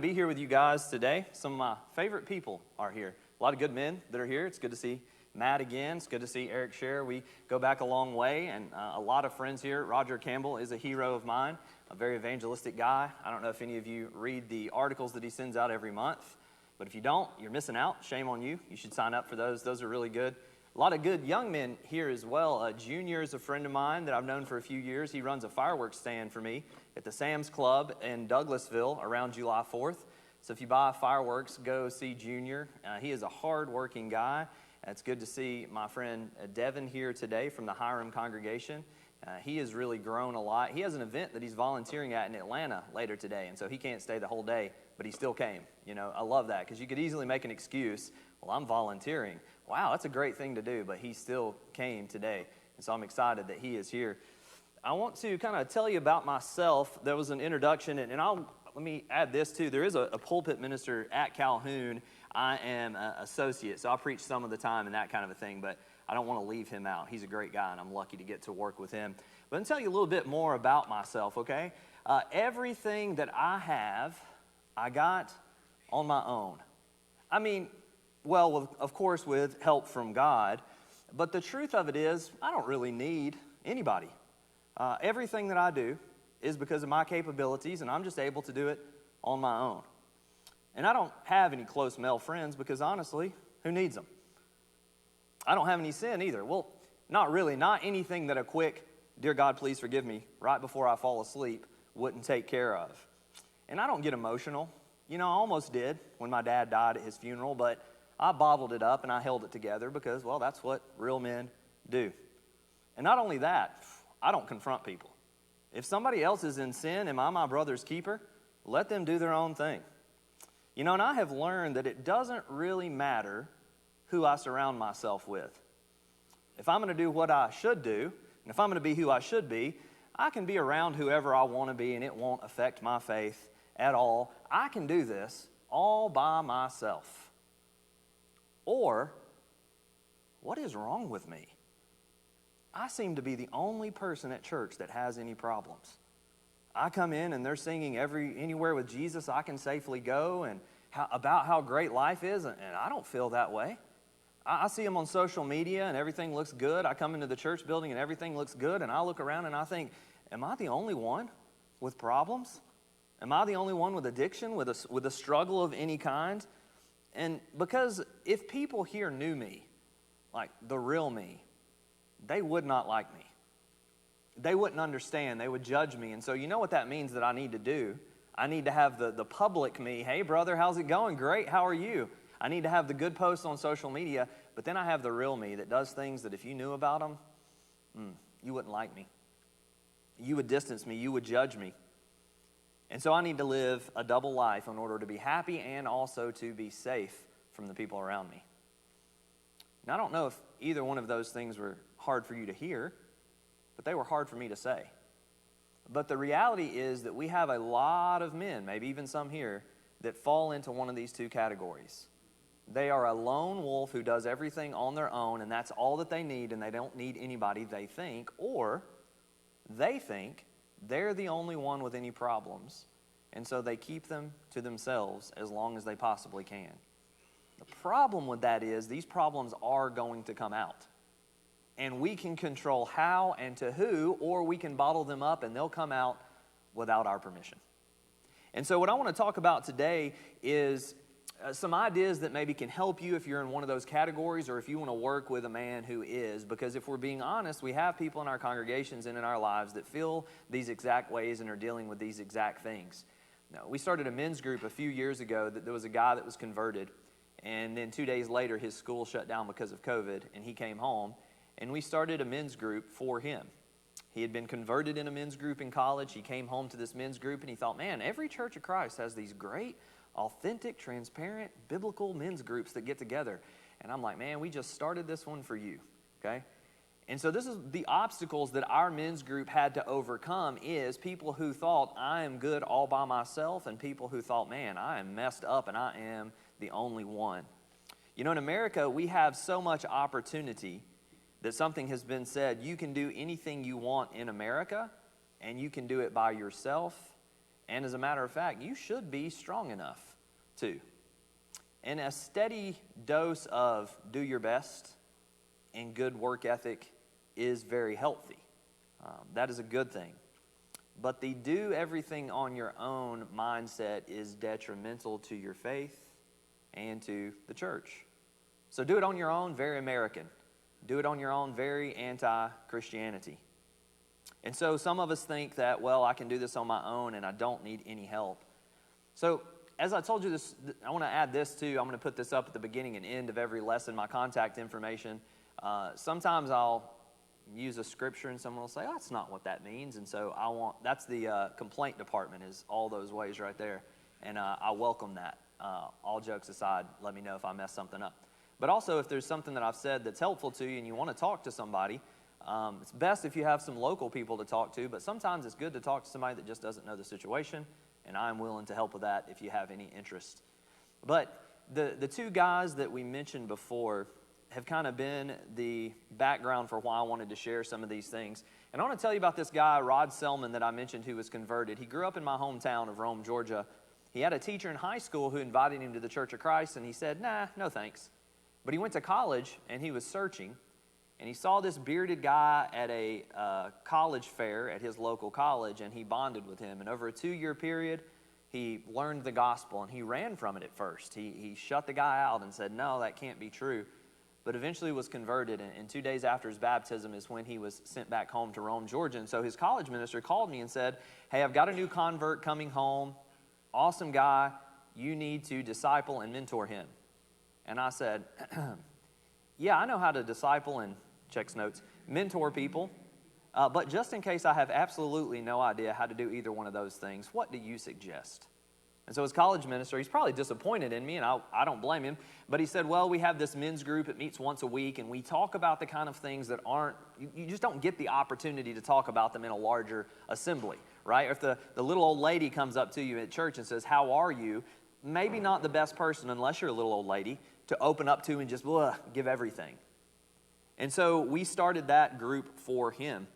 Be here with you guys today. Some of my favorite people are here. A lot of good men that are here. It's good to see Matt again. It's good to see Eric Scher. We go back a long way, and a lot of friends here. Roger Campbell is a hero of mine, a very evangelistic guy. I don't know if any of you read the articles that he sends out every month, but if you don't, you're missing out. Shame on you. You should sign up for those. Those are really good. A lot of good young men here as well. Junior is a friend of mine that I've known for a few years. He runs a fireworks stand for me at the Sam's Club in Douglasville around July 4th. So if you buy fireworks, go see Junior. He is a hard-working guy. It's good to see my friend Devin here today from the Hiram congregation. He has really grown a lot. He has an event that he's volunteering at in Atlanta later today, and so he can't stay the whole day, but he still came. You know, I love that because you could easily make an excuse. Well, I'm volunteering. Wow, that's a great thing to do, but he still came today, and so I'm excited that he is here. I want to kind of tell you about myself. There was an introduction, and let me add this too. There is a pulpit minister at Calhoun. I am an associate, so I preach some of the time and that kind of a thing, but I don't want to leave him out. He's a great guy, and I'm lucky to get to work with him. But I'll tell you a little bit more about myself, okay? Everything that I have, I got on my own. I mean, well, of course, with help from God, but the truth of it is, I don't really need anybody. Everything that I do is because of my capabilities, and I'm just able to do it on my own. And I don't have any close male friends because, honestly, who needs them? I don't have any sin either. Well, not really. Not anything that a quick, dear God, please forgive me, right before I fall asleep wouldn't take care of. And I don't get emotional. You know, I almost did when my dad died at his funeral, but I bottled it up and I held it together because, well, that's what real men do. And not only that, I don't confront people. If somebody else is in sin, am I my brother's keeper? Let them do their own thing. You know, and I have learned that it doesn't really matter who I surround myself with. If I'm going to do what I should do, and if I'm going to be who I should be, I can be around whoever I want to be, and it won't affect my faith at all. I can do this all by myself. Or, what is wrong with me? I seem to be the only person at church that has any problems. I come in and they're singing anywhere with Jesus I can safely go and about how great life is, and I don't feel that way. I see them on social media and everything looks good. I come into the church building and everything looks good, and I look around and I think, am I the only one with problems? Am I the only one with addiction, with a struggle of any kind? And because if people here knew me, like the real me, they would not like me. They wouldn't understand. They would judge me. And so you know what that means that I need to do? I need to have the public me. Hey, brother, how's it going? Great. How are you? I need to have the good posts on social media. But then I have the real me that does things that if you knew about them, you wouldn't like me. You would distance me. You would judge me. And so I need to live a double life in order to be happy and also to be safe from the people around me. Now, I don't know if either one of those things were hard for you to hear, but they were hard for me to say. But the reality is that we have a lot of men, maybe even some here, that fall into one of these two categories. They are a lone wolf who does everything on their own, and that's all that they need, and they don't need anybody, they think, or they think they're the only one with any problems, and so they keep them to themselves as long as they possibly can. The problem with that is these problems are going to come out. And we can control how and to who, or we can bottle them up and they'll come out without our permission. And so what I want to talk about today is some ideas that maybe can help you if you're in one of those categories or if you want to work with a man who is. Because if we're being honest, we have people in our congregations and in our lives that feel these exact ways and are dealing with these exact things. Now, we started a men's group a few years ago that there was a guy that was converted. And then 2 days later, his school shut down because of COVID, and he came home. And we started a men's group for him. He had been converted in a men's group in college. He came home to this men's group, and he thought, man, every Church of Christ has these great, authentic, transparent, biblical men's groups that get together. And I'm like, man, we just started this one for you, okay? And so this is the obstacles that our men's group had to overcome is people who thought, I am good all by myself, and people who thought, man, I am messed up, and I am the only one. You know, in America, we have so much opportunity that something has been said, you can do anything you want in America, and you can do it by yourself, And as a matter of fact, you should be strong enough to. And a steady dose of do your best and good work ethic is very healthy. That is a good thing. But the do everything on your own mindset is detrimental to your faith and to the church. So do it on your own, very American. Do it on your own, very anti-Christianity. And so some of us think that, well, I can do this on my own and I don't need any help. So as I told you this, I want to add this too. I'm going to put this up at the beginning and end of every lesson, my contact information. Sometimes I'll use a scripture and someone will say, oh, that's not what that means. And so that's the complaint department, is all those ways right there. And I welcome that. All jokes aside, let me know if I mess something up. But also, if there's something that I've said that's helpful to you and you want to talk to somebody, it's best if you have some local people to talk to, but sometimes it's good to talk to somebody that just doesn't know the situation, and I'm willing to help with that if you have any interest. But the two guys that we mentioned before have kind of been the background for why I wanted to share some of these things. And I want to tell you about this guy, Rod Selman, that I mentioned, who was converted. He grew up in my hometown of Rome, Georgia. He had a teacher in high school who invited him to the Church of Christ, and he said, nah, no thanks. But he went to college, and he was searching, and he saw this bearded guy at a college fair at his local college, and he bonded with him. And over a 2-year period, he learned the gospel, and he ran from it at first. He shut the guy out and said, no, that can't be true. But eventually was converted, and 2 days after his baptism is when he was sent back home to Rome, Georgia. And so his college minister called me and said, hey, I've got a new convert coming home. Awesome guy. You need to disciple and mentor him. And I said, yeah, I know how to disciple and, checks notes, mentor people. But just in case I have absolutely no idea how to do either one of those things, what do you suggest? And so his college minister, he's probably disappointed in me, and I don't blame him. But he said, well, we have this men's group. It meets once a week, and we talk about the kind of things that you just don't get the opportunity to talk about them in a larger assembly, right? Or if the little old lady comes up to you at church and says, how are you? Maybe not the best person, unless you're a little old lady, to open up to and just give everything. And so we started that group for him.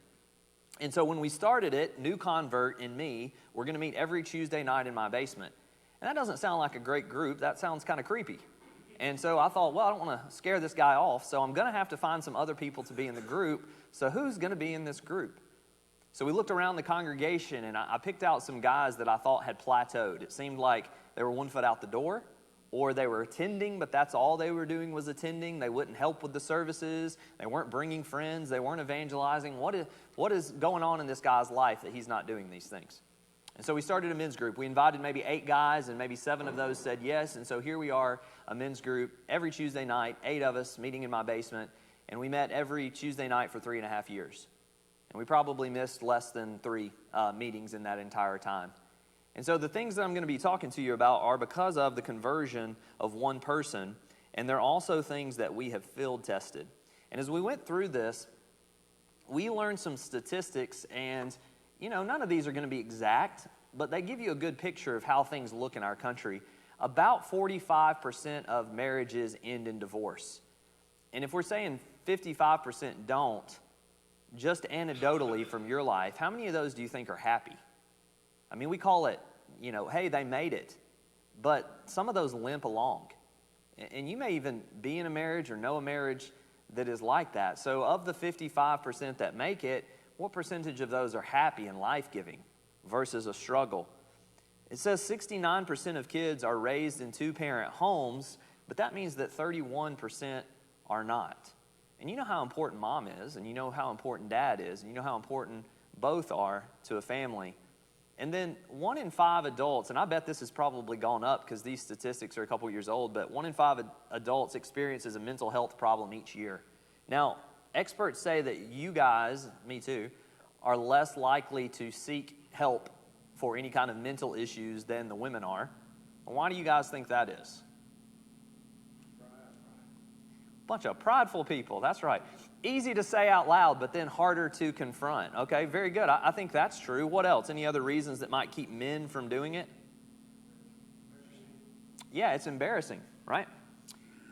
And so when we started it, new convert and me, we're going to meet every Tuesday night in my basement. And that doesn't sound like a great group. That sounds kind of creepy. And so I thought, well, I don't want to scare this guy off, so I'm going to have to find some other people to be in the group. So who's going to be in this group? So we looked around the congregation, and I picked out some guys that I thought had plateaued. It seemed like they were 1 foot out the door, or they were attending, but that's all they were doing was attending. They wouldn't help with the services. They weren't bringing friends. They weren't evangelizing. What is going on in this guy's life that he's not doing these things? And so we started a men's group. We invited maybe 8 guys, and maybe 7 of those said yes. And so here we are, a men's group, every Tuesday night, 8 of us meeting in my basement. And we met every Tuesday night for 3.5 years. And we probably missed less than 3 meetings in that entire time. And so the things that I'm going to be talking to you about are because of the conversion of one person, and they're also things that we have field tested. And as we went through this, we learned some statistics, and none of these are going to be exact, but they give you a good picture of how things look in our country. About 45% of marriages end in divorce. And if we're saying 55% don't, just anecdotally from your life, how many of those do you think are happy? I mean, we call it, hey, they made it. But some of those limp along. And you may even be in a marriage or know a marriage that is like that. So of the 55% that make it, what percentage of those are happy and life-giving versus a struggle? It says 69% of kids are raised in 2-parent homes, but that means that 31% are not. And you know how important mom is, and you know how important dad is, and you know how important both are to a family. And then 1 in 5 adults, and I bet this has probably gone up because these statistics are a couple years old, but 1 in 5 adults experiences a mental health problem each year. Now, experts say that you guys, me too, are less likely to seek help for any kind of mental issues than the women are. Why do you guys think that is? Bunch of prideful people, that's right. Easy to say out loud, but then harder to confront. Okay, very good. I think that's true. What else? Any other reasons that might keep men from doing it? Yeah, it's embarrassing, right?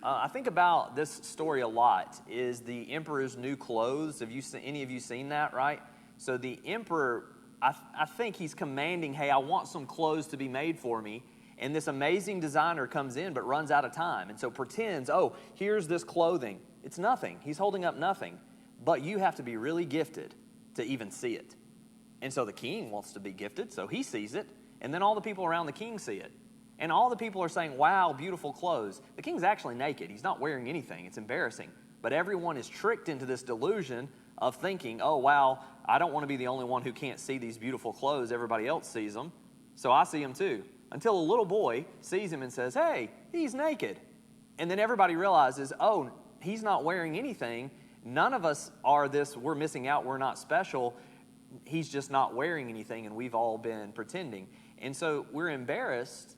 I think about this story a lot, is the emperor's new clothes. Have any of you seen that, right? So the emperor I think he's commanding, hey, I want some clothes to be made for me. And this amazing designer comes in but runs out of time. And so pretends, oh, here's this clothing. It's nothing. He's holding up nothing. But you have to be really gifted to even see it. And so the king wants to be gifted, so he sees it. And then all the people around the king see it. And all the people are saying, wow, beautiful clothes. The king's actually naked. He's not wearing anything. It's embarrassing. But everyone is tricked into this delusion of thinking, oh, wow, I don't want to be the only one who can't see these beautiful clothes. Everybody else sees them, so I see them too. Until a little boy sees him and says, hey, he's naked. And then everybody realizes, oh, he's not wearing anything. None of us are this, we're missing out, we're not special. He's just not wearing anything, and we've all been pretending. And so we're embarrassed,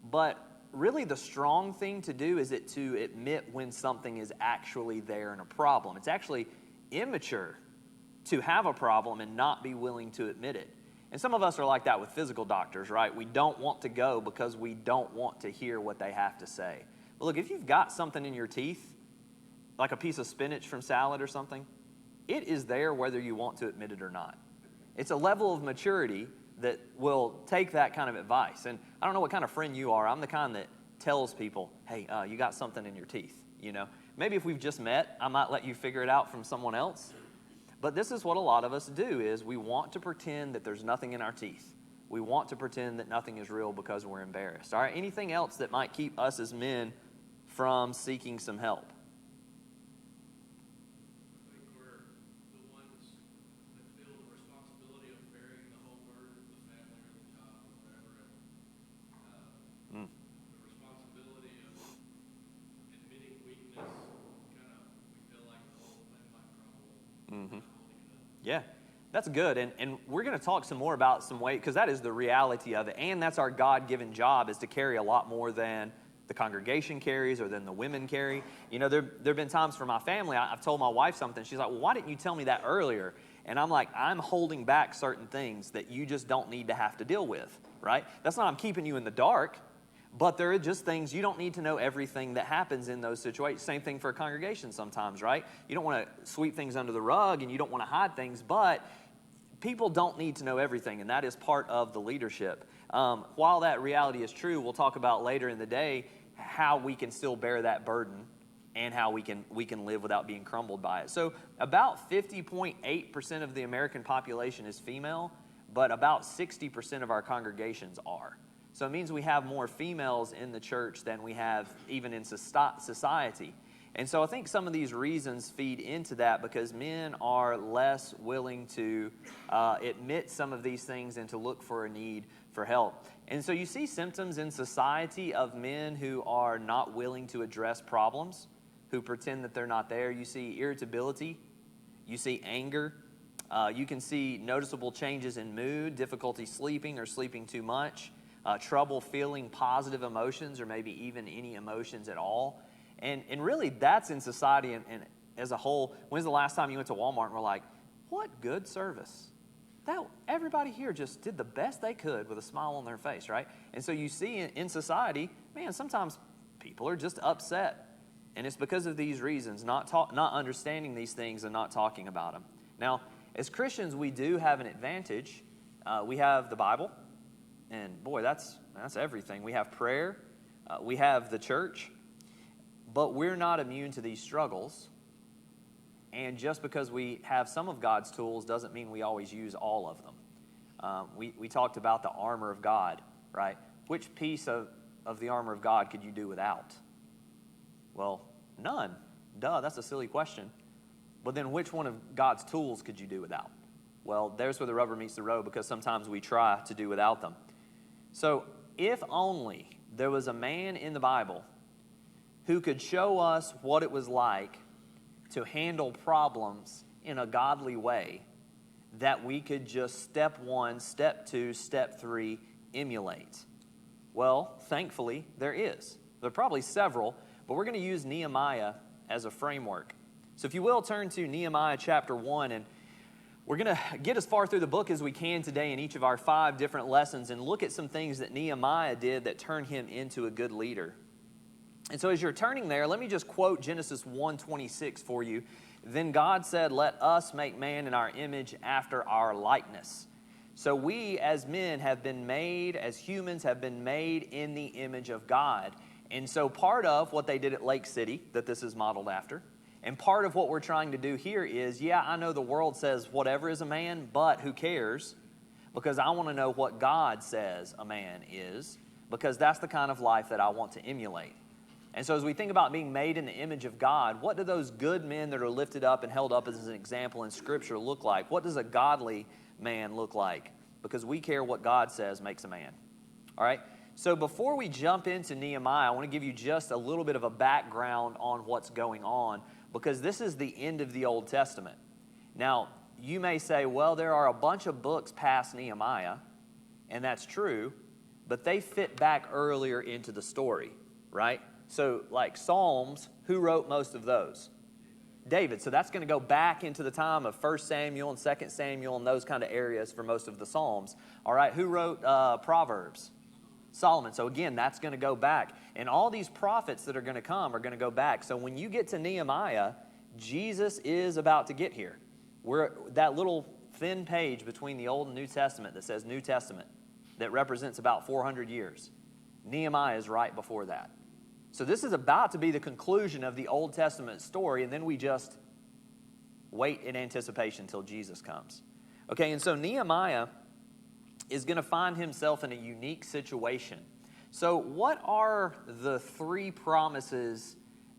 but really the strong thing to do is to admit when something is actually there and a problem. It's actually immature to have a problem and not be willing to admit it. And some of us are like that with physical doctors, right? We don't want to go because we don't want to hear what they have to say. But look, if you've got something in your teeth, like a piece of spinach from salad or something, it is there whether you want to admit it or not. It's a level of maturity that will take that kind of advice. And I don't know what kind of friend you are. I'm the kind that tells people, hey, you got something in your teeth, you know. Maybe if we've just met, I might let you figure it out from someone else. But this is what a lot of us do, is we want to pretend that there's nothing in our teeth. We want to pretend that nothing is real because we're embarrassed. All right, anything else that might keep us as men from seeking some help? I think we're the ones that feel the responsibility of bearing the whole burden of the family or the job or whatever. And the responsibility of admitting weakness, we feel like the whole thing might crumble. Mm-hmm. Yeah, that's good. And we're going to talk some more about some way, because that is the reality of it. And that's our God-given job, is to carry a lot more than the congregation carries or than the women carry. You know, there have been times for my family, I've told my wife something. She's like, well, why didn't you tell me that earlier? And I'm like, I'm holding back certain things that you just don't need to have to deal with, right? That's not I'm keeping you in the dark. But there are just things, you don't need to know everything that happens in those situations. Same thing for a congregation sometimes, right? You don't want to sweep things under the rug and you don't want to hide things, but people don't need to know everything, and that is part of the leadership. While that reality is true, we'll talk about later in the day how we can still bear that burden and how we can live without being crumbled by it. So about 50.8% of the American population is female, but about 60% of our congregations are. So it means we have more females in the church than we have even in society. And so I think some of these reasons feed into that, because men are less willing to admit some of these things and to look for a need for help. And so you see symptoms in society of men who are not willing to address problems, who pretend that they're not there. You see irritability. You see anger. You can see noticeable changes in mood, difficulty sleeping or sleeping too much. Trouble feeling positive emotions or maybe even any emotions at all. And really, that's in society and as a whole. When's the last time you went to Walmart and were like, what good service? Everybody here just did the best they could with a smile on their face, right? And so you see in society, man, sometimes people are just upset. And it's because of these reasons, not understanding these things and not talking about them. Now, as Christians, we do have an advantage. We have the Bible. And boy, that's everything. We have prayer. We have the church. But we're not immune to these struggles. And just because we have some of God's tools doesn't mean we always use all of them. We talked about the armor of God, right? Which piece of the armor of God could you do without? Well, none. Duh, that's a silly question. But then which one of God's tools could you do without? Well, there's where the rubber meets the road, because sometimes we try to do without them. So if only there was a man in the Bible who could show us what it was like to handle problems in a godly way, that we could just step 1, step 2, step 3, emulate. Well, thankfully, there is. There are probably several, but we're going to use Nehemiah as a framework. So if you will, turn to Nehemiah chapter 1, and we're going to get as far through the book as we can today in each of our 5 different lessons and look at some things that Nehemiah did that turned him into a good leader. And so as you're turning there, let me just quote Genesis 1:26 for you. Then God said, let us make man in our image after our likeness. So we as men have been made, as humans have been made in the image of God. And so part of what they did at Lake City, that this is modeled after, and part of what we're trying to do here is, yeah, I know the world says whatever is a man, but who cares? Because I want to know what God says a man is, because that's the kind of life that I want to emulate. And so as we think about being made in the image of God, what do those good men that are lifted up and held up as an example in Scripture look like? What does a godly man look like? Because we care what God says makes a man. All right? So before we jump into Nehemiah, I want to give you just a little bit of a background on what's going on, because this is the end of the Old Testament. Now, you may say, well, there are a bunch of books past Nehemiah, and that's true, but they fit back earlier into the story, right? So like Psalms, who wrote most of those? David. So that's going to go back into the time of 1 Samuel and 2 Samuel and those kind of areas for most of the Psalms. All right, who wrote Proverbs? Solomon. So again, that's going to go back. And all these prophets that are going to come are going to go back. So when you get to Nehemiah, Jesus is about to get here. We're that little thin page between the Old and New Testament that says New Testament that represents about 400 years. Nehemiah is right before that. So this is about to be the conclusion of the Old Testament story, and then we just wait in anticipation until Jesus comes. Okay, and so Nehemiah is going to find himself in a unique situation. So what are the three promises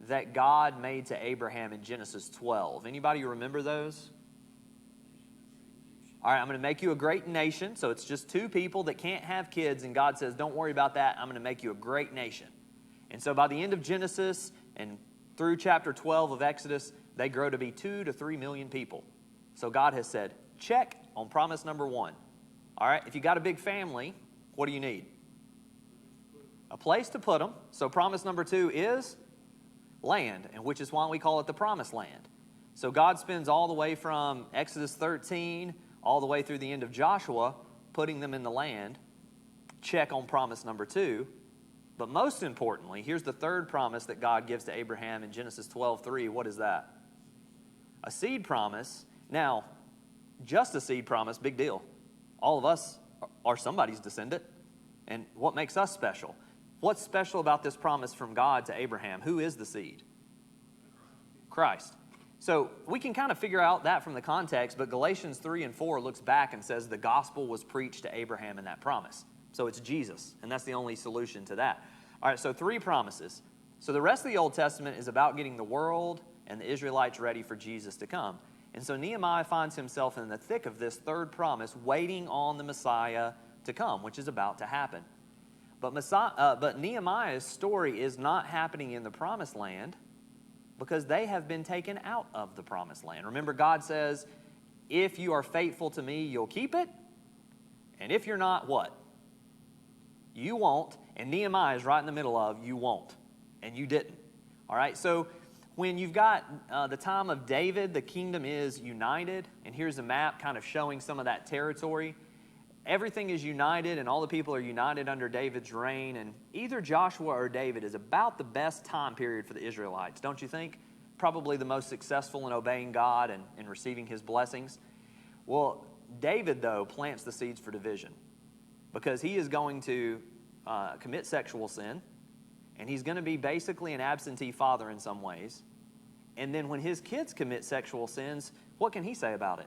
that God made to Abraham in Genesis 12? Anybody remember those? All right, I'm going to make you a great nation. So it's just two people that can't have kids, and God says, don't worry about that. I'm going to make you a great nation. And so by the end of Genesis and through chapter 12 of Exodus, they grow to be 2 to 3 million people. So God has said, check on promise number 1. All right, if you got a big family, what do you need? A place to put them. So promise number 2 is land, and which is why we call it the promised land. So God spends all the way from Exodus 13 all the way through the end of Joshua putting them in the land. Check on promise number 2. But most importantly, here's the third promise that God gives to Abraham in Genesis 12:3. What is that? A seed promise. Now, just a seed promise, big deal. All of us are somebody's descendant. And what makes us special? What's special about this promise from God to Abraham? Who is the seed? Christ. So we can kind of figure out that from the context, but Galatians 3 and 4 looks back and says the gospel was preached to Abraham in that promise. So it's Jesus, and that's the only solution to that. All right, so 3 promises. So the rest of the Old Testament is about getting the world and the Israelites ready for Jesus to come. And so Nehemiah finds himself in the thick of this third promise, waiting on the Messiah to come, which is about to happen. But Nehemiah's story is not happening in the promised land because they have been taken out of the promised land. Remember, God says, if you are faithful to me, you'll keep it. And if you're not, what? You won't. And Nehemiah is right in the middle of you won't. And you didn't. All right, so when you've got the time of David, the kingdom is united. And here's a map kind of showing some of that territory. Everything is united and all the people are united under David's reign. And either Joshua or David is about the best time period for the Israelites, don't you think? Probably the most successful in obeying God and receiving his blessings. Well, David, though, plants the seeds for division because he is going to commit sexual sin. And he's going to be basically an absentee father in some ways. And then when his kids commit sexual sins, what can he say about it?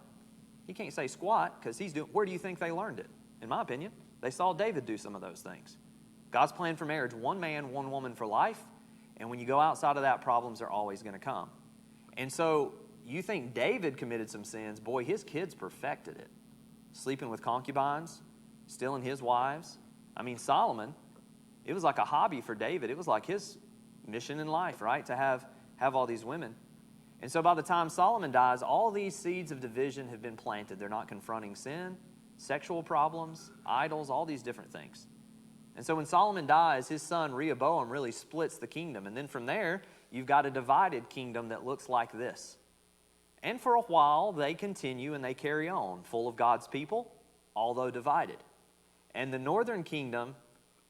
He can't say squat because he's doing. Where do you think they learned it? In my opinion, they saw David do some of those things. God's plan for marriage, one man, one woman for life. And when you go outside of that, problems are always going to come. And so you think David committed some sins. Boy, his kids perfected it. Sleeping with concubines, stealing his wives. I mean, Solomon, it was like a hobby for David. It was like his mission in life, right? To have all these women. And so by the time Solomon dies, all these seeds of division have been planted. They're not confronting sin, sexual problems, idols, all these different things. And so when Solomon dies, his son Rehoboam really splits the kingdom. And then from there, you've got a divided kingdom that looks like this. And for a while, they continue and they carry on, full of God's people, although divided. And the northern kingdom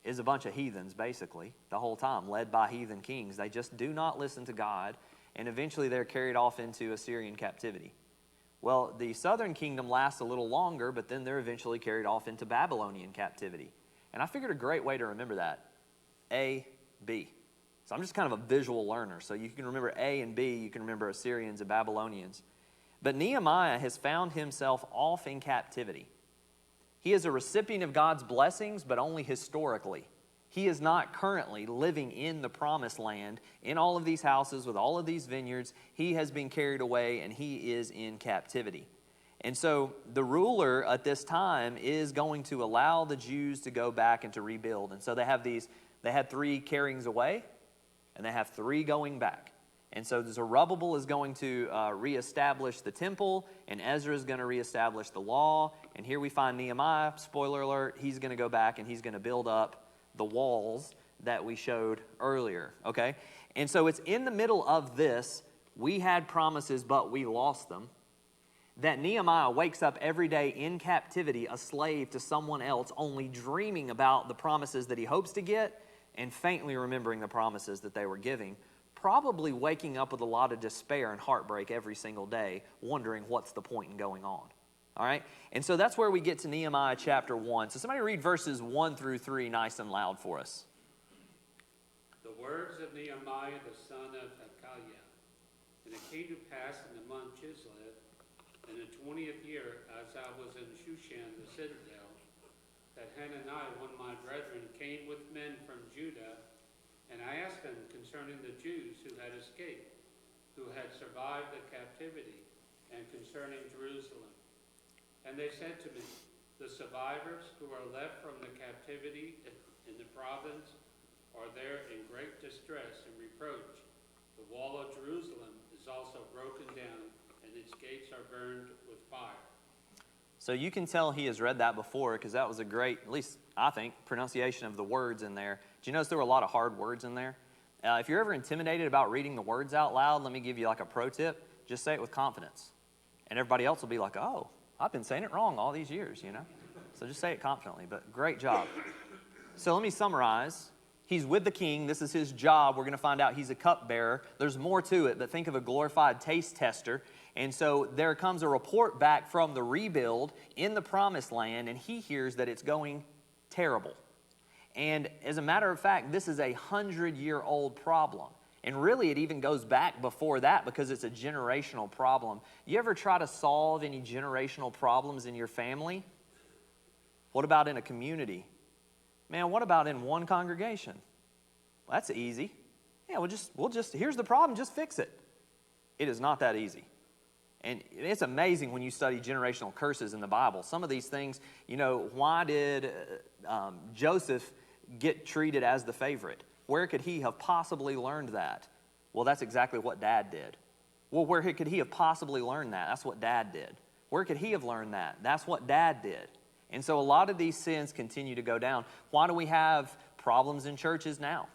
is a bunch of heathens, basically, the whole time, led by heathen kings. They just do not listen to God, and eventually they're carried off into Assyrian captivity. Well, the southern kingdom lasts a little longer, but then they're eventually carried off into Babylonian captivity. And I figured a great way to remember that, A, B. So I'm just kind of a visual learner. So you can remember A and B, you can remember Assyrians and Babylonians. But Nehemiah has found himself off in captivity. He is a recipient of God's blessings, but only historically. He is not currently living in the promised land, in all of these houses, with all of these vineyards. He has been carried away, and he is in captivity. And so the ruler at this time is going to allow the Jews to go back and to rebuild. And so they had 3 carryings away, and they have 3 going back. And so Zerubbabel is going to reestablish the temple, and Ezra is going to reestablish the law. And here we find Nehemiah, spoiler alert, he's going to go back and he's going to build up the walls that we showed earlier, okay? And so it's in the middle of this, we had promises, but we lost them, that Nehemiah wakes up every day in captivity, a slave to someone else, only dreaming about the promises that he hopes to get and faintly remembering the promises that they were giving, probably waking up with a lot of despair and heartbreak every single day, wondering what's the point in going on. All right? And so that's where we get to Nehemiah chapter 1. So somebody read verses 1 through 3 nice and loud for us. The words of Nehemiah the son of Hakaliah. And it came to pass in the month Chislev, in the 20th year, as I was in Shushan the citadel, that Hananiah, one of my brethren, came with men from Judah, and I asked them concerning the Jews who had escaped, who had survived the captivity, and concerning Jerusalem. And they said to me, the survivors who are left from the captivity in the province are there in great distress and reproach. The wall of Jerusalem is also broken down, and its gates are burned with fire. So you can tell he has read that before, because that was a great, at least I think, pronunciation of the words in there. Did you notice there were a lot of hard words in there? If you're ever intimidated about reading the words out loud, let me give you like a pro tip. Just say it with confidence. And everybody else will be like, oh, I've been saying it wrong all these years, you know? So just say it confidently, but great job. So let me summarize. He's with the king. This is his job. We're going to find out he's a cupbearer. There's more to it, but think of a glorified taste tester. And so there comes a report back from the rebuild in the promised land, and he hears that it's going terrible. And as a matter of fact, this is a 100-year-old problem. And really, it even goes back before that because it's a generational problem. You ever try to solve any generational problems in your family? What about in a community? Man, what about in one congregation? Well, that's easy. Yeah, we'll just, here's the problem, just fix it. It is not that easy. And it's amazing when you study generational curses in the Bible. Some of these things, you know, why did Joseph get treated as the favorite? Where could he have possibly learned that? Well, that's exactly what Dad did. Well, where could he have possibly learned that? That's what Dad did. Where could he have learned that? That's what Dad did. And so a lot of these sins continue to go down. Why do we have problems in churches now?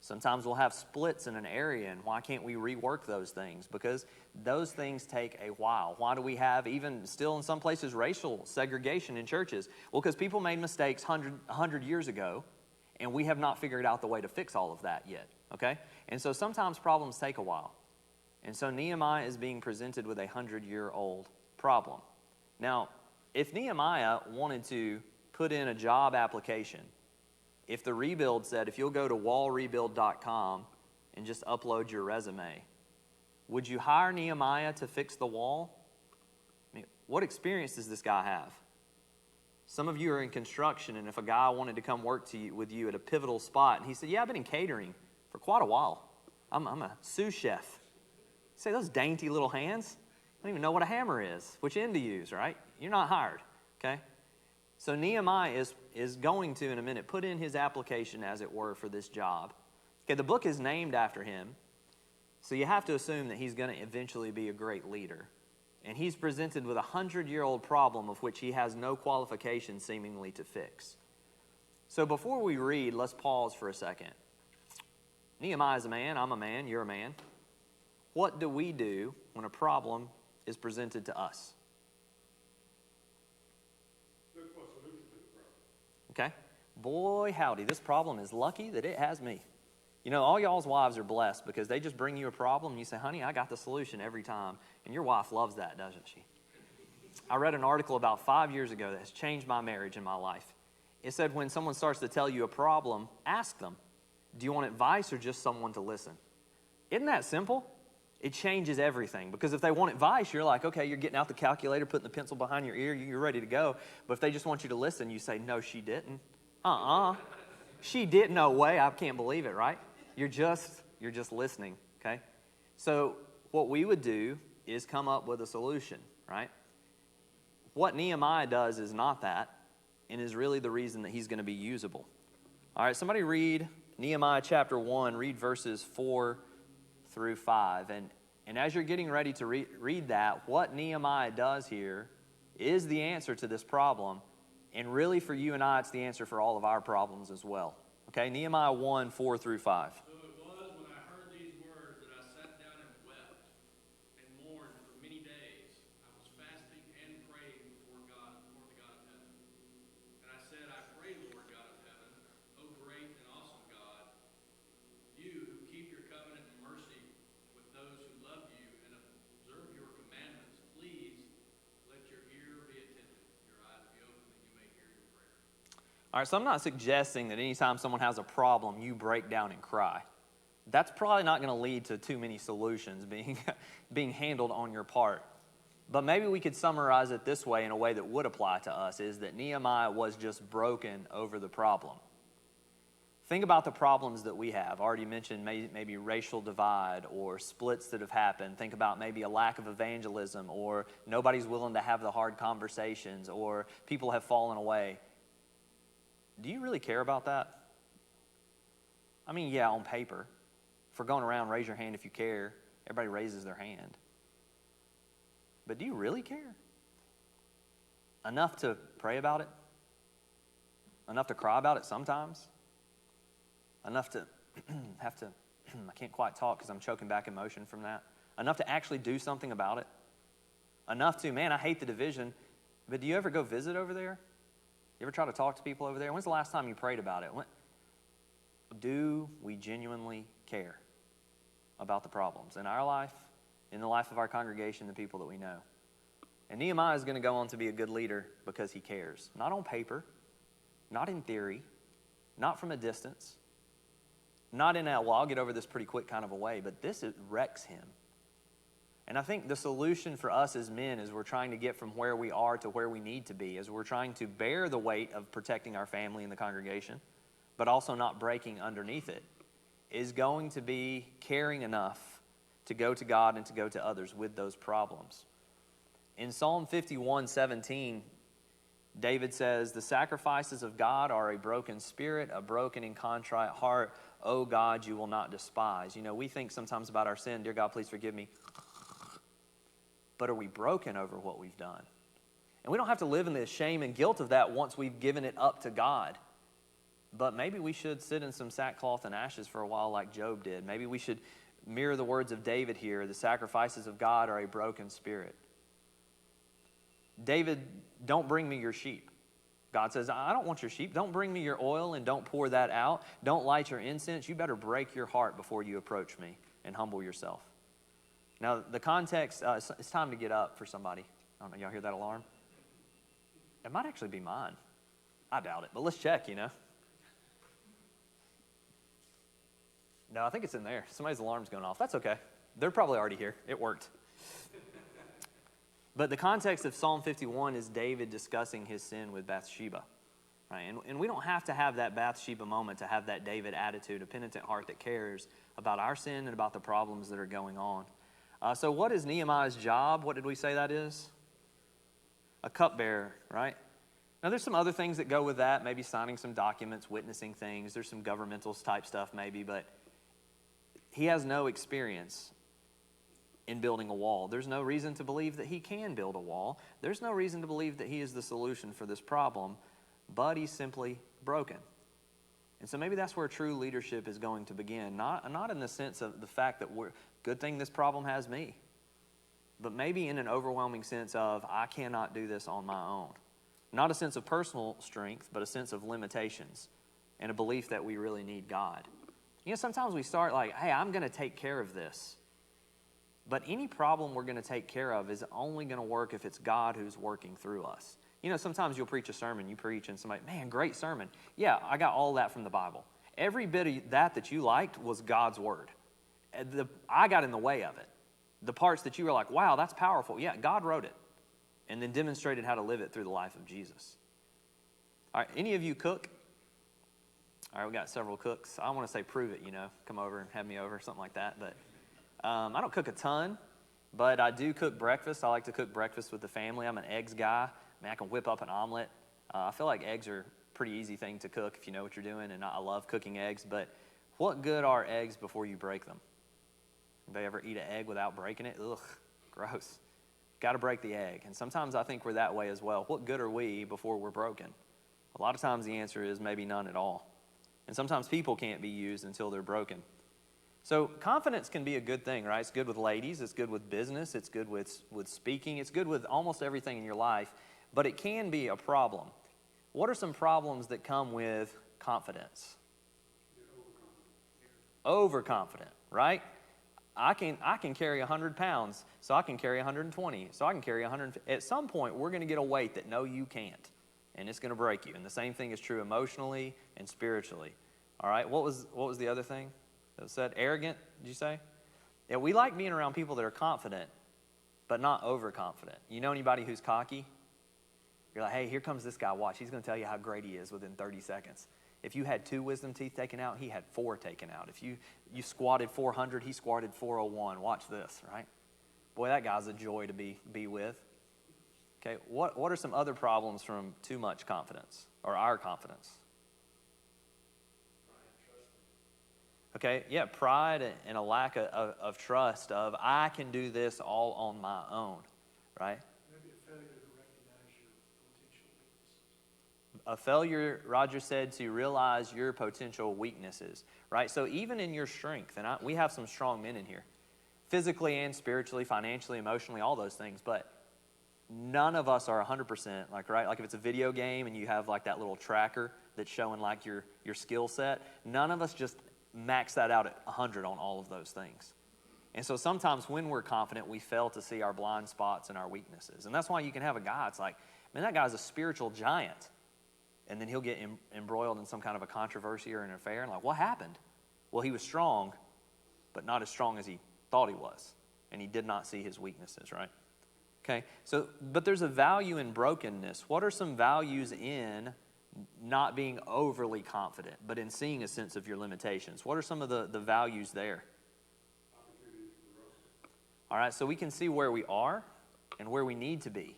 Sometimes we'll have splits in an area, and why can't we rework those things? Because those things take a while. Why do we have, even still in some places, racial segregation in churches? Well, because people made mistakes 100 years ago, and we have not figured out the way to fix all of that yet, okay? And so sometimes problems take a while. And so Nehemiah is being presented with a 100-year-old problem. Now, if Nehemiah wanted to put in a job application, if the rebuild said, if you'll go to wallrebuild.com and just upload your resume, would you hire Nehemiah to fix the wall? I mean, what experience does this guy have? Some of you are in construction, and if a guy wanted to come work with you at a pivotal spot, and he said, yeah, I've been in catering for quite a while. I'm a sous chef. You say, those dainty little hands? I don't even know what a hammer is, which end to use, right? You're not hired, okay? So Nehemiah is going to, in a minute, put in his application, as it were, for this job. Okay, the book is named after him, so you have to assume that he's going to eventually be a great leader. And he's presented with a 100-year-old problem of which he has no qualification seemingly to fix. So before we read, let's pause for a second. Nehemiah's a man, I'm a man, you're a man. What do we do when a problem is presented to us? Look for a solution to the problem. Okay? Boy, howdy, this problem is lucky that it has me. You know, all y'all's wives are blessed because they just bring you a problem and you say, honey, I got the solution every time. And your wife loves that, doesn't she? I read an article about 5 years ago that has changed my marriage and my life. It said when someone starts to tell you a problem, ask them, do you want advice or just someone to listen? Isn't that simple? It changes everything, because if they want advice, you're like, okay, you're getting out the calculator, putting the pencil behind your ear, you're ready to go. But if they just want you to listen, you say, no, she didn't. She didn't, no way, I can't believe it, right? You're just listening, okay? So what we would do is come up with a solution, right? What Nehemiah does is not that, and is really the reason that he's going to be usable. All right, somebody read Nehemiah chapter 1, read verses 4 through 5. And as you're getting ready to read that, what Nehemiah does here is the answer to this problem. And really for you and I, it's the answer for all of our problems as well. Okay, Nehemiah 1, 4 through 5. So it was when I heard these words that I sat down and wept and mourned for many days. I was fasting and praying before the God of heaven. And I said, I pray, Lord God of heaven, O great and awesome God, you who keep your covenant and mercy with those who love you and observe your commandments, please let your ear be attentive, your eyes be open, that you may hear your prayer. All right, so I'm not suggesting that anytime someone has a problem, you break down and cry. That's probably not going to lead to too many solutions being handled on your part. But maybe we could summarize it this way in a way that would apply to us, is that Nehemiah was just broken over the problem. Think about the problems that we have. I already mentioned maybe racial divide or splits that have happened. Think about maybe a lack of evangelism, or nobody's willing to have the hard conversations, or people have fallen away. Do you really care about that? I mean, yeah, on paper. If we're going around, raise your hand if you care. Everybody raises their hand. But do you really care? Enough to pray about it? Enough to cry about it sometimes? Enough to have to, I can't quite talk because I'm choking back emotion from that. Enough to actually do something about it? Enough to, man, I hate the division, but do you ever go visit over there? You ever try to talk to people over there? When's the last time you prayed about it? Do we genuinely care about the problems in our life, in the life of our congregation, the people that we know? And Nehemiah is going to go on to be a good leader because he cares. Not on paper, not in theory, not from a distance, not in a, well, I'll get over this pretty quick kind of a way, but this wrecks him. And I think the solution for us as men, as we're trying to get from where we are to where we need to be, as we're trying to bear the weight of protecting our family and the congregation, but also not breaking underneath it, is going to be caring enough to go to God and to go to others with those problems. In Psalm 51:17, David says, the sacrifices of God are a broken spirit, a broken and contrite heart. O God, you will not despise. You know, we think sometimes about our sin, dear God, please forgive me. But are we broken over what we've done? And we don't have to live in the shame and guilt of that once we've given it up to God. But maybe we should sit in some sackcloth and ashes for a while like Job did. Maybe we should mirror the words of David here. The sacrifices of God are a broken spirit. David, don't bring me your sheep. God says, I don't want your sheep. Don't bring me your oil and don't pour that out. Don't light your incense. You better break your heart before you approach me and humble yourself. Now, the context, it's time to get up for somebody. I don't know, y'all hear that alarm? It might actually be mine. I doubt it, but let's check, you know. No, I think it's in there. Somebody's alarm's going off. That's okay. They're probably already here. It worked. But the context of Psalm 51 is David discussing his sin with Bathsheba. Right? And we don't have to have that Bathsheba moment to have that David attitude, a penitent heart that cares about our sin and about the problems that are going on. So what is Nehemiah's job? What did we say that is? A cupbearer, right? Now there's some other things that go with that, maybe signing some documents, witnessing things. There's some governmental type stuff maybe, but he has no experience in building a wall. There's no reason to believe that he can build a wall. There's no reason to believe that he is the solution for this problem, but he's simply broken. And so maybe that's where true leadership is going to begin. Not in the sense of the fact that good thing this problem has me, but maybe in an overwhelming sense of, I cannot do this on my own. Not a sense of personal strength, but a sense of limitations and a belief that we really need God. You know, sometimes we start like, hey, I'm going to take care of this. But any problem we're going to take care of is only going to work if it's God who's working through us. You know, sometimes you'll preach a sermon, you preach, and somebody, man, great sermon. Yeah, I got all that from the Bible. Every bit of that you liked was God's word. I got in the way of it. The parts that you were like, wow, that's powerful. Yeah, God wrote it and then demonstrated how to live it through the life of Jesus. All right, any of you cook? All right, we got several cooks. I want to say prove it, come over and have me over, something like that. But I don't cook a ton, but I do cook breakfast. I like to cook breakfast with the family. I'm an eggs guy. I can whip up an omelet. I feel like eggs are a pretty easy thing to cook if you know what you're doing, and I love cooking eggs. But what good are eggs before you break them? Anybody ever eat an egg without breaking it? Ugh, gross. Got to break the egg. And sometimes I think we're that way as well. What good are we before we're broken? A lot of times the answer is maybe none at all. And sometimes people can't be used until they're broken. So confidence can be a good thing, right? It's good with ladies. It's good with business. It's good with speaking. It's good with almost everything in your life. But it can be a problem. What are some problems that come with confidence? Overconfident, right? I can carry 100 pounds, so I can carry 120, so I can carry 100. At some point, we're going to get a weight that no, you can't, and it's going to break you. And the same thing is true emotionally and spiritually. All right, what was the other thing that was said? Arrogant, did you say? Yeah, we like being around people that are confident, but not overconfident. You know anybody who's cocky? You're like, hey, here comes this guy. Watch, he's going to tell you how great he is within 30 seconds. If you had 2 wisdom teeth taken out, he had 4 taken out. If you squatted 400, he squatted 401. Watch this, right? Boy, that guy's a joy to be with. Okay, what are some other problems from too much confidence or our confidence? Okay, yeah, pride and a lack of trust of I can do this all on my own, right? Maybe a failure to recognize your potential weaknesses. A failure, Roger said, to realize your potential weaknesses, right? So even in your strength, and we have some strong men in here, physically and spiritually, financially, emotionally, all those things, but none of us are 100%, right? Like if it's a video game and you have like that little tracker that's showing like your skill set, none of us just max that out at 100 on all of those things. And so sometimes when we're confident, we fail to see our blind spots and our weaknesses. And that's why you can have a guy, it's like, man, that guy's a spiritual giant. And then he'll get embroiled in some kind of a controversy or an affair. And like, what happened? Well, he was strong, but not as strong as he thought he was. And he did not see his weaknesses, right? Okay, so, but there's a value in brokenness. What are some values in not being overly confident, but in seeing a sense of your limitations? What are some of the values there? All right, so we can see where we are and where we need to be.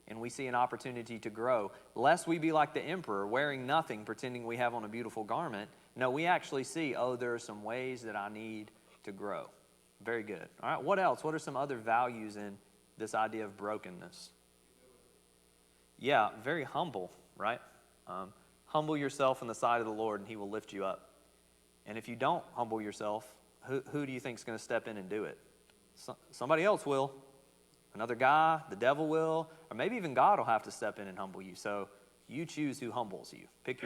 And we see an opportunity to grow. Lest we be like the emperor, wearing nothing, pretending we have on a beautiful garment. No, we actually see, there are some ways that I need to grow. Very good. All right, what else? What are some other values in this idea of brokenness? Yeah, very humble, right? Humble yourself in the sight of the Lord and he will lift you up. And if you don't humble yourself, who do you think is going to step in and do it? Somebody else will. Another guy, the devil will, or maybe even God will have to step in and humble you. So you choose who humbles you. Pick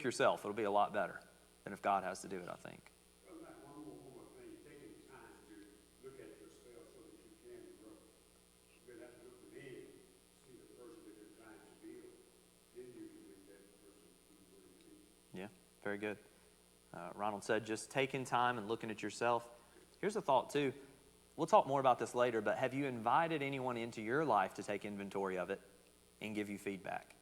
yourself. It'll be a lot better than if God has to do it, I think. One more thing, taking time to look at yourself so that you can grow. You have to look within, see the person that you're trying to build. Then you can make that person who you want to be. Yeah, very good. Ronald said just taking time and looking at yourself. Here's a thought too. We'll talk more about this later, but have you invited anyone into your life to take inventory of it and give you feedback?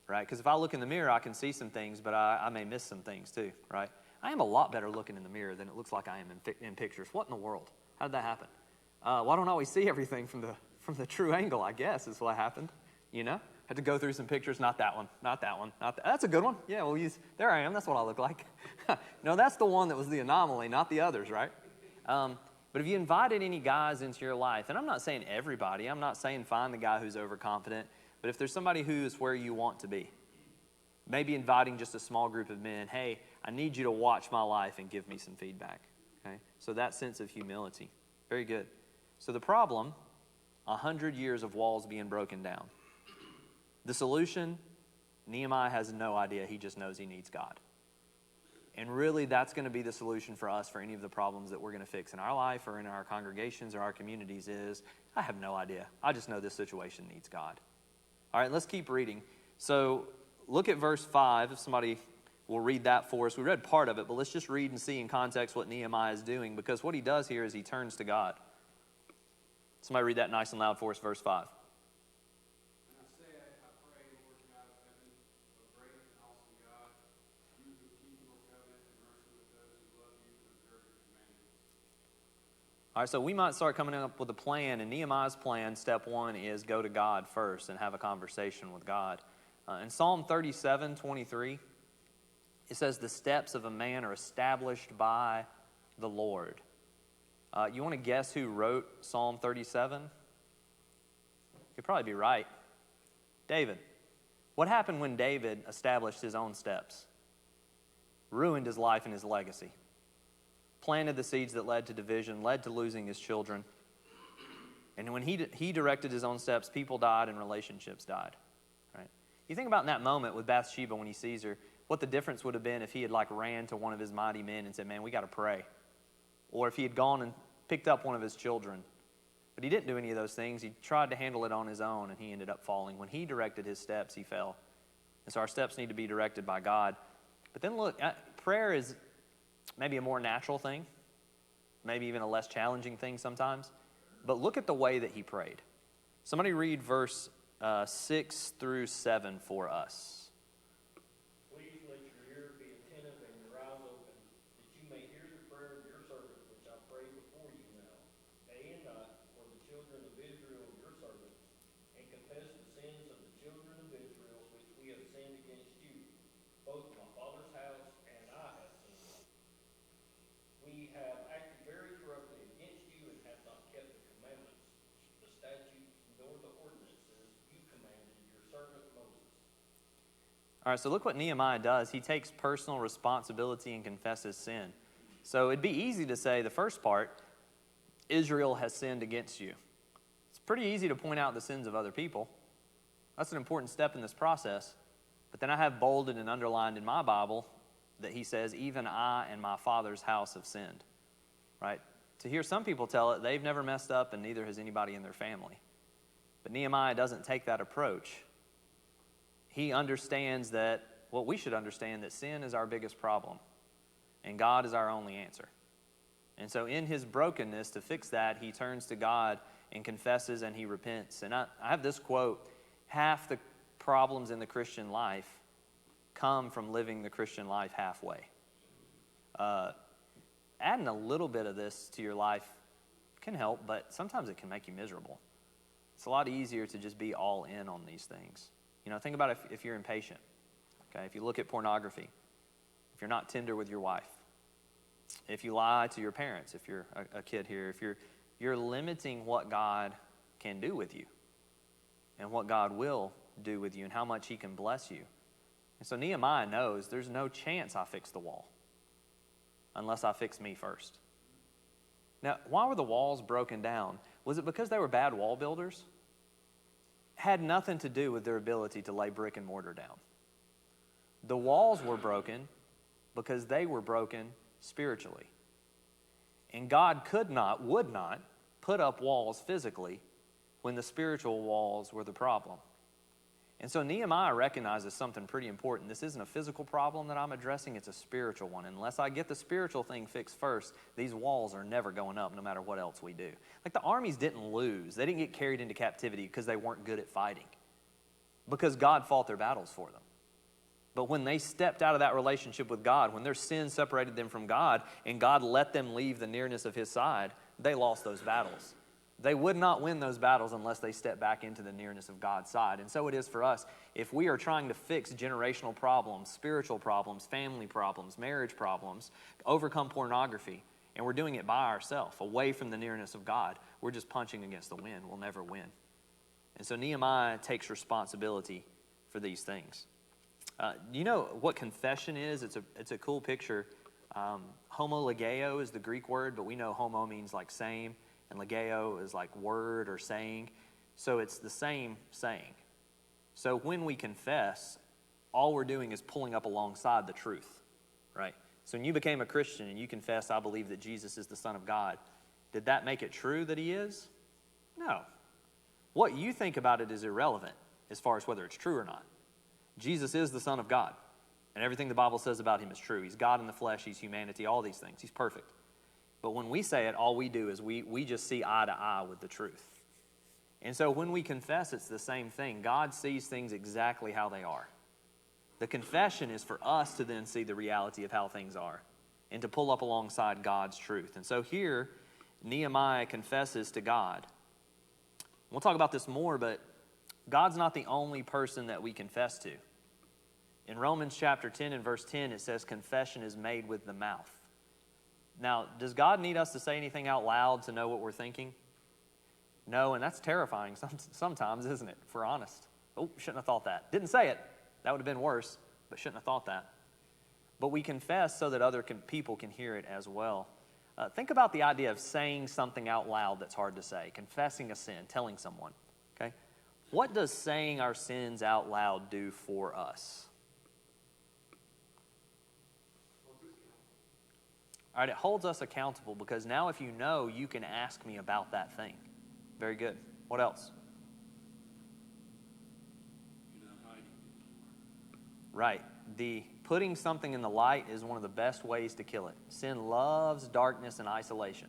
Right? Because if I look in the mirror, I can see some things, but I may miss some things too, right? I am a lot better looking in the mirror than it looks like I am in pictures. What in the world? How did that happen? Well, I don't always see everything from the true angle, I guess, is what happened. Had to go through some pictures. Not that one, not that one, not that. That's a good one. Yeah, we'll use, there I am. That's what I look like. No, that's the one that was the anomaly, not the others, right? But if you invited any guys into your life, and I'm not saying everybody, I'm not saying find the guy who's overconfident, but if there's somebody who's where you want to be, maybe inviting just a small group of men, hey, I need you to watch my life and give me some feedback. Okay? So that sense of humility. Very good. So the problem, 100 years of walls being broken down. The solution, Nehemiah has no idea. He just knows he needs God. And really, that's going to be the solution for us for any of the problems that we're going to fix in our life or in our congregations or our communities is, I have no idea. I just know this situation needs God. All right, let's keep reading. So look at verse 5, if somebody will read that for us. We read part of it, but let's just read and see in context what Nehemiah is doing, because what he does here is he turns to God. Somebody read that nice and loud for us, verse 5. And I say, I pray, Lord God of heaven, O great and awesome God, you who keep your covenant and mercy with those who love you and observe your commandments. All right, so we might start coming up with a plan, and Nehemiah's plan, step one, is go to God first and have a conversation with God. In Psalm 37:23, it says, the steps of a man are established by the Lord. You want to guess who wrote Psalm 37? You'd probably be right. David. What happened when David established his own steps? Ruined his life and his legacy. Planted the seeds that led to division, led to losing his children. And when he directed his own steps, people died and relationships died. Right? You think about in that moment with Bathsheba when he sees her, what the difference would have been if he had ran to one of his mighty men and said, man, we got to pray. Or if he had gone and picked up one of his children. But he didn't do any of those things. He tried to handle it on his own, and he ended up falling. When he directed his steps, he fell. And so our steps need to be directed by God. But then look, prayer is maybe a more natural thing, maybe even a less challenging thing sometimes. But look at the way that he prayed. Somebody read verse 6 through 7 for us. Please let your ear be attentive and your eyes open, that you may hear the prayer of your servant, which I pray before you now, day and night, for the children of Israel, your servants, and confess the sins of the children of Israel, which we have sinned against you. Both my father's house and I have sinned. We have acted very corruptly against you and have not kept the commandments, the statutes, nor the ordinances you commanded your servant Moses. All right, so look what Nehemiah does. He takes personal responsibility and confesses sin. So it'd be easy to say the first part, Israel has sinned against you. It's pretty easy to point out the sins of other people. That's an important step in this process. But then I have bolded and underlined in my Bible that he says, even I and my father's house have sinned. Right? To hear some people tell it, they've never messed up and neither has anybody in their family. But Nehemiah doesn't take that approach. He understands that, well, we should understand that sin is our biggest problem, and God is our only answer. And so in his brokenness, to fix that, he turns to God and confesses and he repents. And I have this quote, half the problems in the Christian life come from living the Christian life halfway. Adding a little bit of this to your life can help, but sometimes it can make you miserable. It's a lot easier to just be all in on these things. Think about if you're impatient, okay? If you look at pornography, if you're not tender with your wife, if you lie to your parents, if you're a kid here, if you're limiting what God can do with you and what God will do with you and how much he can bless you. And so Nehemiah knows there's no chance I fix the wall unless I fix me first. Now, why were the walls broken down? Was it because they were bad wall builders? Had nothing to do with their ability to lay brick and mortar down. The walls were broken because they were broken spiritually. And God would not put up walls physically when the spiritual walls were the problem. And so Nehemiah recognizes something pretty important. This isn't a physical problem that I'm addressing, it's a spiritual one. Unless I get the spiritual thing fixed first, these walls are never going up no matter what else we do. Like the armies didn't lose. They didn't get carried into captivity because they weren't good at fighting. Because God fought their battles for them. But when they stepped out of that relationship with God, when their sin separated them from God, and God let them leave the nearness of his side, they lost those battles. They would not win those battles unless they step back into the nearness of God's side. And so it is for us. If we are trying to fix generational problems, spiritual problems, family problems, marriage problems, overcome pornography, and we're doing it by ourselves, away from the nearness of God, we're just punching against the wind. We'll never win. And so Nehemiah takes responsibility for these things. You know what confession is? It's a cool picture. Homologeo is the Greek word, but we know homo means like same. And legeo is like word or saying. So it's the same saying. So when we confess, all we're doing is pulling up alongside the truth, right? So when you became a Christian and you confess, I believe that Jesus is the Son of God, did that make it true that he is? No. What you think about it is irrelevant as far as whether it's true or not. Jesus is the Son of God, and everything the Bible says about him is true. He's God in the flesh, he's humanity, all these things. He's perfect. But when we say it, all we do is we just see eye to eye with the truth. And so when we confess, it's the same thing. God sees things exactly how they are. The confession is for us to then see the reality of how things are and to pull up alongside God's truth. And so here, Nehemiah confesses to God. We'll talk about this more, but God's not the only person that we confess to. In Romans chapter 10 and verse 10, it says confession is made with the mouth. Now, does God need us to say anything out loud to know what we're thinking? No, and that's terrifying sometimes, isn't it, if we're honest? Oh, shouldn't have thought that. Didn't say it. That would have been worse, but shouldn't have thought that. But we confess so that other people can hear it as well. Think about the idea of saying something out loud that's hard to say, confessing a sin, telling someone. Okay, what does saying our sins out loud do for us? All right, it holds us accountable because now if you know, you can ask me about that thing. Very good. What else? You're not hiding anymore. Right. The putting something in the light is one of the best ways to kill it. Sin loves darkness and isolation.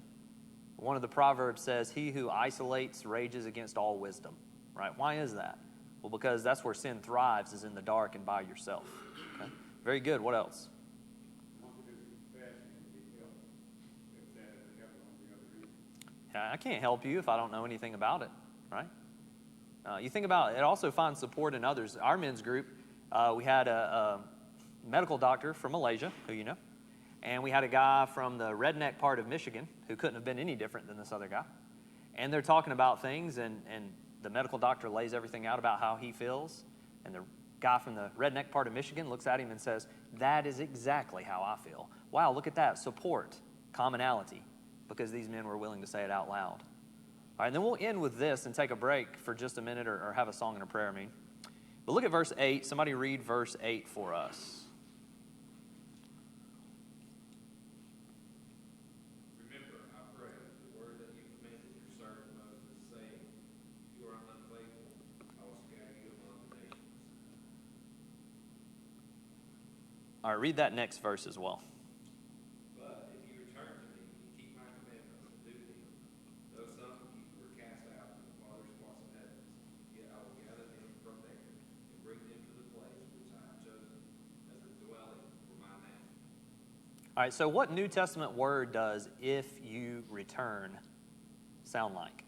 One of the Proverbs says, he who isolates rages against all wisdom. Right? Why is that? Well, because that's where sin thrives, is in the dark and by yourself. Okay? Very good. What else? Yeah, I can't help you if I don't know anything about it, right? You think about it, it also finds support in others. Our men's group, we had a medical doctor from Malaysia, who you know, and we had a guy from the redneck part of Michigan who couldn't have been any different than this other guy. And they're talking about things, and the medical doctor lays everything out about how he feels, and the guy from the redneck part of Michigan looks at him and says, that is exactly how I feel. Wow, look at that, support, commonality. Because these men were willing to say it out loud. All right, and then we'll end with this and take a break for just a minute or have a song and a prayer, But look at verse 8. Somebody read verse 8 for us. Remember, I pray, the word that you commanded your servant Moses, saying, if you are unfaithful, I will scatter you among the nations. All right, read that next verse as well. All right, so what New Testament word does if you return sound like?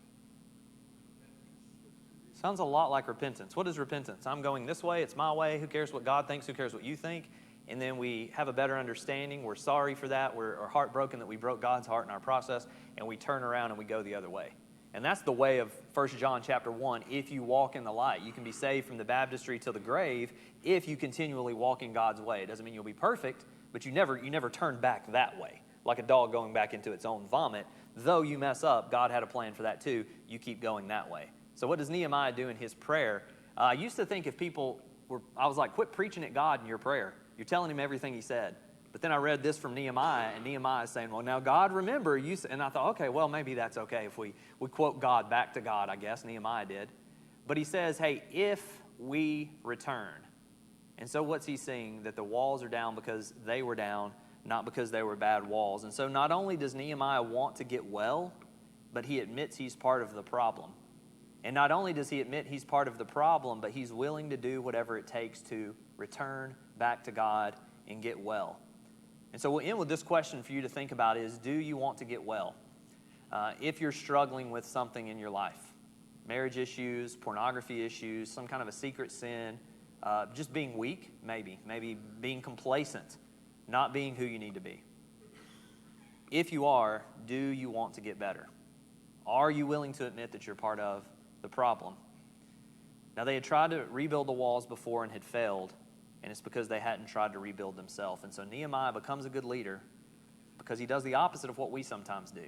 Sounds a lot like repentance. What is repentance? I'm going this way, it's my way, who cares what God thinks, who cares what you think? And then we have a better understanding, we're sorry for that, we're heartbroken that we broke God's heart in our process, and we turn around and we go the other way. And that's the way of 1 John chapter 1, if you walk in the light. You can be saved from the baptistry till the grave if you continually walk in God's way. It doesn't mean you'll be perfect, but you never turn back that way, like a dog going back into its own vomit. Though you mess up, God had a plan for that too. You keep going that way. So what does Nehemiah do in his prayer? I used to think if people were, I was like, quit preaching at God in your prayer. You're telling him everything he said. But then I read this from Nehemiah, and Nehemiah is saying, well, now God, remember, you said, and I thought, okay, well, maybe that's okay if we quote God back to God, I guess. Nehemiah did. But he says, hey, if we return. And so what's he saying? That the walls are down because they were down, not because they were bad walls. And so not only does Nehemiah want to get well, but he admits he's part of the problem. And not only does he admit he's part of the problem, but he's willing to do whatever it takes to return back to God and get well. And so we'll end with this question for you to think about is, do you want to get well? If you're struggling with something in your life, marriage issues, pornography issues, some kind of a secret sin, just being weak, maybe being complacent, not being who you need to be. If you are, do you want to get better? Are you willing to admit that you're part of the problem? Now, they had tried to rebuild the walls before and had failed, and it's because they hadn't tried to rebuild themselves. And so Nehemiah becomes a good leader because he does the opposite of what we sometimes do.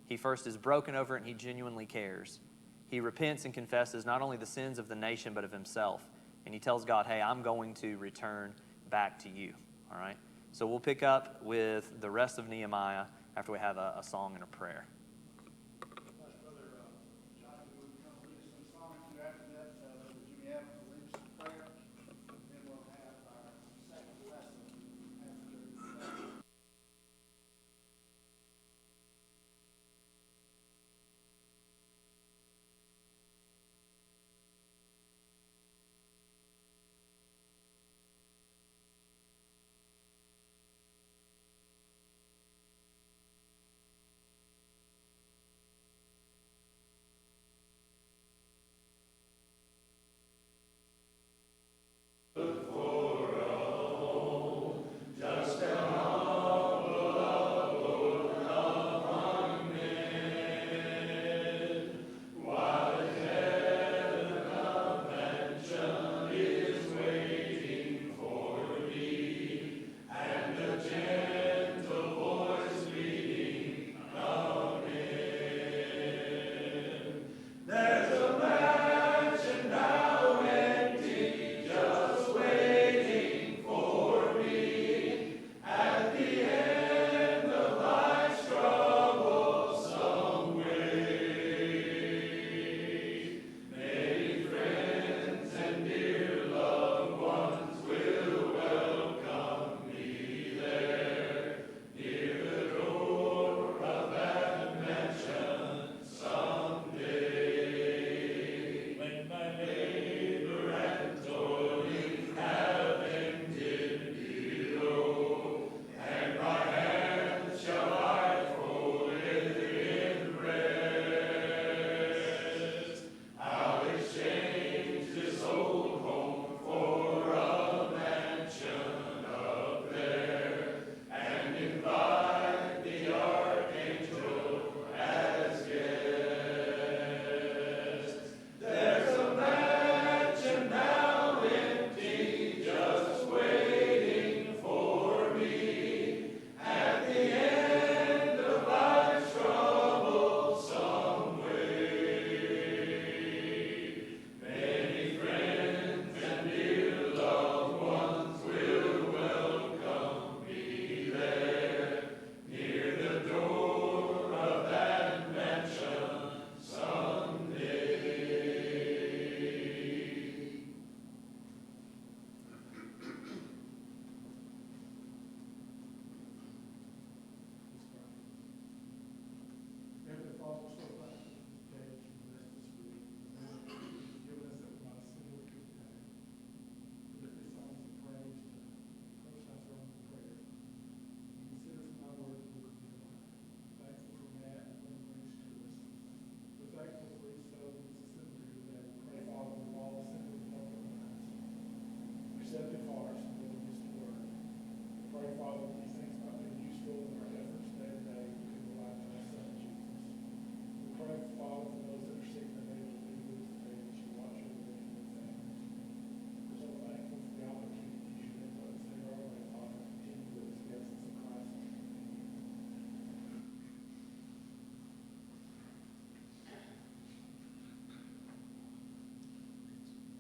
He first is broken over it and he genuinely cares. He repents and confesses not only the sins of the nation, but of himself. And he tells God, hey, I'm going to return back to you, all right? So we'll pick up with the rest of Nehemiah after we have a song and a prayer. Brother John, we would come lead us some song or two after that. Brother Jimmy Evans will lead us in prayer. Then we'll have our second lesson after that.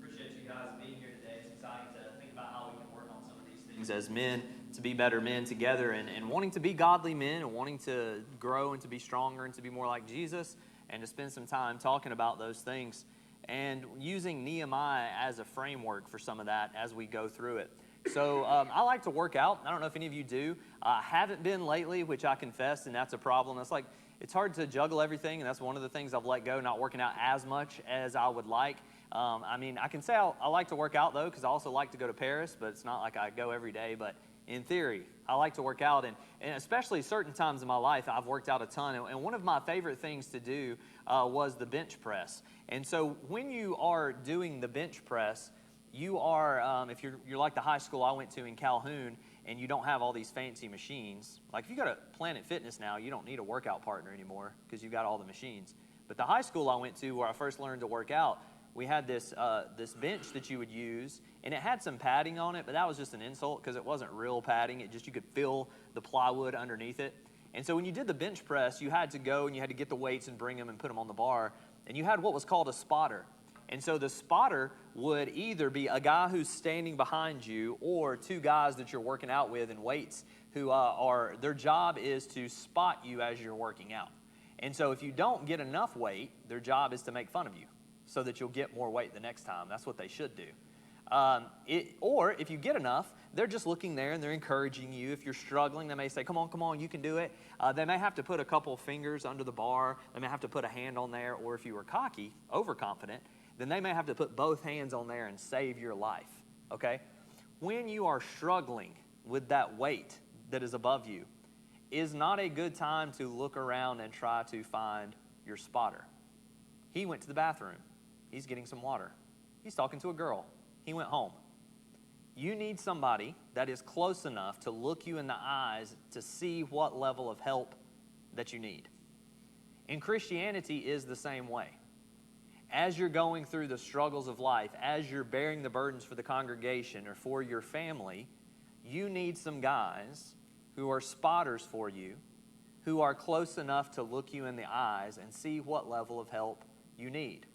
Appreciate you guys being here today. It's exciting to think about how we can work on some of these things as men to be better men together and wanting to be godly men and wanting to grow and to be stronger and to be more like Jesus and to spend some time talking about those things and using Nehemiah as a framework for some of that as we go through it. So I like to work out. I don't know if any of you do. I haven't been lately, which I confess, and that's a problem. It's hard to juggle everything, and that's one of the things I've let go, not working out as much as I would like. I can say I like to work out, though, because I also like to go to Paris, but it's not like I go every day. But in theory, I like to work out, and especially certain times in my life, I've worked out a ton. And one of my favorite things to do was the bench press. And so when you are doing the bench press, you are, if you're like the high school I went to in Calhoun, and you don't have all these fancy machines. Like if you go to Planet Fitness now, you don't need a workout partner anymore because you've got all the machines. But the high school I went to, where I first learned to work out, we had this bench that you would use, and it had some padding on it, but that was just an insult because it wasn't real padding. It just, you could feel the plywood underneath it. And so when you did the bench press, you had to go and you had to get the weights and bring them and put them on the bar, and you had what was called a spotter. And so the spotter would either be a guy who's standing behind you or two guys that you're working out with in weights who their job is to spot you as you're working out. And so if you don't get enough weight, their job is to make fun of you so that you'll get more weight the next time. That's what they should do. Or if you get enough, they're just looking there and they're encouraging you. If you're struggling, they may say, come on, you can do it. They may have to put a couple of fingers under the bar. They may have to put a hand on there. Or if you were cocky, overconfident, then they may have to put both hands on there and save your life, okay? When you are struggling with that weight that is above you, is not a good time to look around and try to find your spotter. He went to the bathroom. He's getting some water. He's talking to a girl. He went home. You need somebody that is close enough to look you in the eyes to see what level of help that you need. And Christianity is the same way. As you're going through the struggles of life, as you're bearing the burdens for the congregation or for your family, you need some guys who are spotters for you, who are close enough to look you in the eyes and see what level of help you need.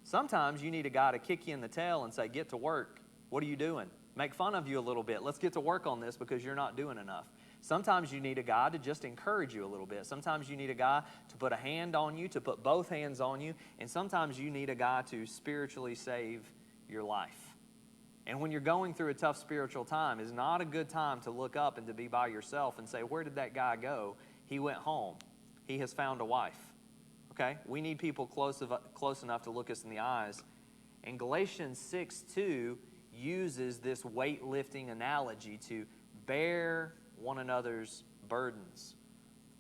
Sometimes you need a guy to kick you in the tail and say, get to work. What are you doing? Make fun of you a little bit. Let's get to work on this because you're not doing enough. Sometimes you need a guy to just encourage you a little bit. Sometimes you need a guy to put a hand on you, to put both hands on you. And sometimes you need a guy to spiritually save your life. And when you're going through a tough spiritual time, it's not a good time to look up and to be by yourself and say, where did that guy go? He went home. He has found a wife. Okay? We need people close enough to look us in the eyes. And Galatians 6:2 uses this weightlifting analogy to bear one another's burdens.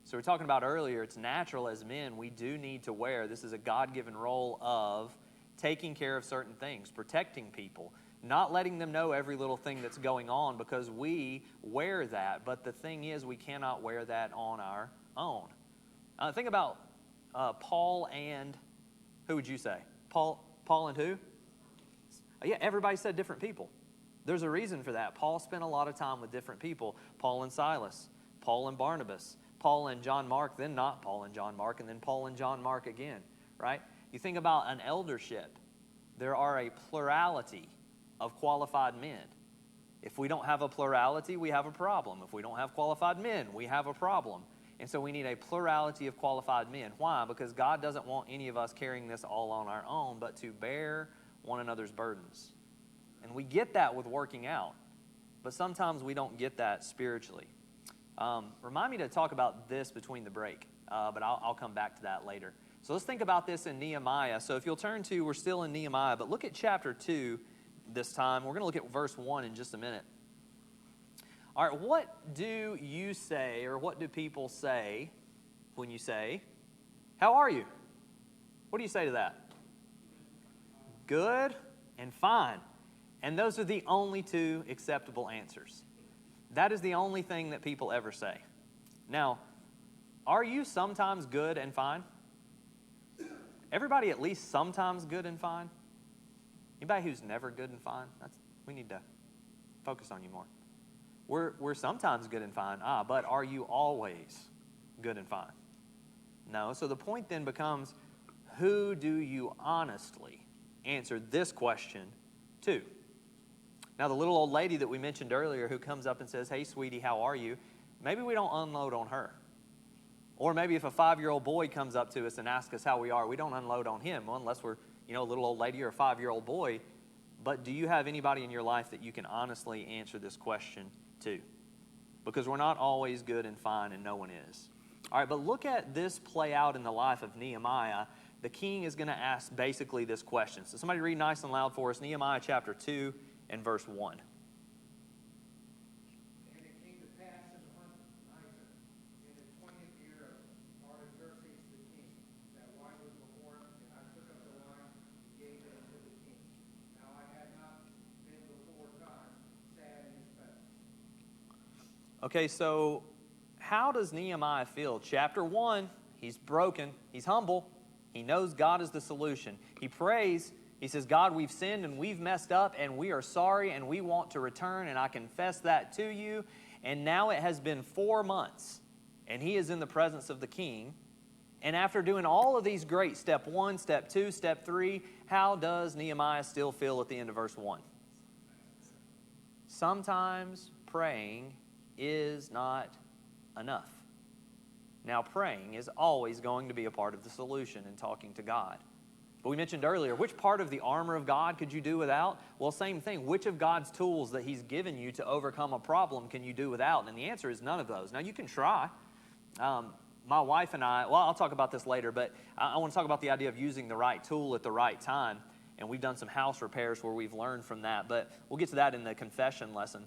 So we're talking about earlier, it's natural as men, we do need to wear. This is a God-given role of taking care of certain things, protecting people, not letting them know every little thing that's going on because we wear that. But the thing is, we cannot wear that on our own. Think about Paul and, who would you say? Paul and who? Yeah, everybody said different people. There's a reason for that. Paul spent a lot of time with different people. Paul and Silas, Paul and Barnabas, Paul and John Mark, then not Paul and John Mark, and then Paul and John Mark again, right? You think about an eldership. There are a plurality of qualified men. If we don't have a plurality, we have a problem. If we don't have qualified men, we have a problem. And so we need a plurality of qualified men. Why? Because God doesn't want any of us carrying this all on our own, but to bear one another's burdens. And we get that with working out, but sometimes we don't get that spiritually. Remind me to talk about this between the break, but I'll come back to that later. So let's think about this in Nehemiah. So if you'll turn to, we're still in Nehemiah, but look at chapter 2 this time. We're going to look at verse 1 in just a minute. All right, what do you say, or what do people say when you say, how are you? What do you say to that? Good and fine. And those are the only two acceptable answers. That is the only thing that people ever say. Now, are you sometimes good and fine? Everybody at least sometimes good and fine? Anybody who's never good and fine? We need to focus on you more. We're sometimes good and fine. But are you always good and fine? No. So the point then becomes, who do you honestly answer this question to? Now, the little old lady that we mentioned earlier who comes up and says, hey, sweetie, how are you? Maybe we don't unload on her. Or maybe if a 5-year-old boy comes up to us and asks us how we are, we don't unload on him, unless we're, a little old lady or a 5-year-old boy. But do you have anybody in your life that you can honestly answer this question to? Because we're not always good and fine, and no one is. All right, but look at this play out in the life of Nehemiah. The king is going to ask basically this question. So somebody read nice and loud for us, Nehemiah chapter 2 and verse 1. And it came to pass in the month of Nisan, in the 20th year of Artaxerxes the king, that wine was before him, and I took up the wine and gave it unto the king. Now I had not been before time sad in his presence. Okay, so how does Nehemiah feel? Chapter 1, he's broken, he's humble, he knows God is the solution. He prays. He says, God, we've sinned and we've messed up and we are sorry and we want to return, and I confess that to you. And now it has been 4 months and he is in the presence of the king, And after doing all of these great, step 1, step 2, step 3, how does Nehemiah still feel at the end of verse 1? Sometimes praying is not enough. Now, praying is always going to be a part of the solution in talking to God. But we mentioned earlier, which part of the armor of God could you do without? Well, same thing. Which of God's tools that He's given you to overcome a problem can you do without? And the answer is none of those. Now, you can try. My wife and I, well, I'll talk about this later, but I want to talk about the idea of using the right tool at the right time. And we've done some house repairs where we've learned from that. But we'll get to that in the confession lesson.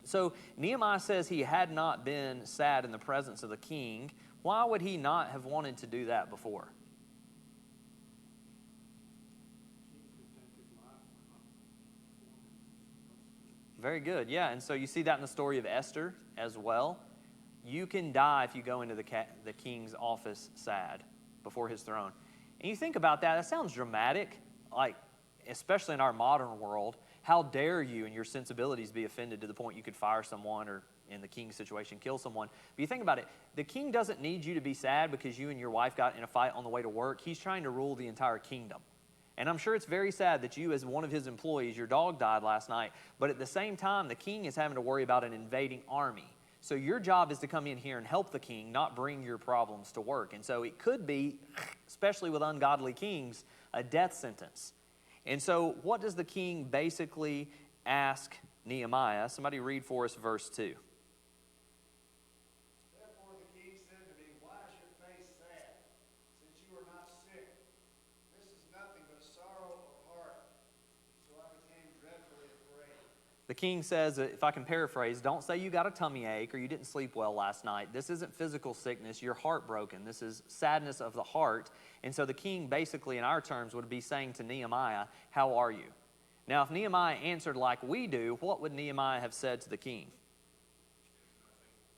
So Nehemiah says he had not been sad in the presence of the king. Why would he not have wanted to do that before? Very good, yeah. And so you see that in the story of Esther as well. You can die if you go into the king's office sad before his throne. And you think about that, that sounds dramatic, like especially in our modern world. How dare you and your sensibilities be offended to the point you could fire someone or, in the king's situation, kill someone. But you think about it, the king doesn't need you to be sad because you and your wife got in a fight on the way to work. He's trying to rule the entire kingdom. And I'm sure it's very sad that you, as one of his employees, your dog died last night. But at the same time, the king is having to worry about an invading army. So your job is to come in here and help the king, not bring your problems to work. And so it could be, especially with ungodly kings, a death sentence. And so what does the king basically ask Nehemiah? Somebody read for us verse 2. Therefore the king said to me, why is your face sad, since you are not sick? This is nothing but a sorrow of heart. So I became dreadfully afraid. The king says, if I can paraphrase, don't say you got a tummy ache or you didn't sleep well last night. This isn't physical sickness. You're heartbroken. This is sadness of the heart. And so the king basically, in our terms, would be saying to Nehemiah, how are you? Now, if Nehemiah answered like we do, what would Nehemiah have said to the king?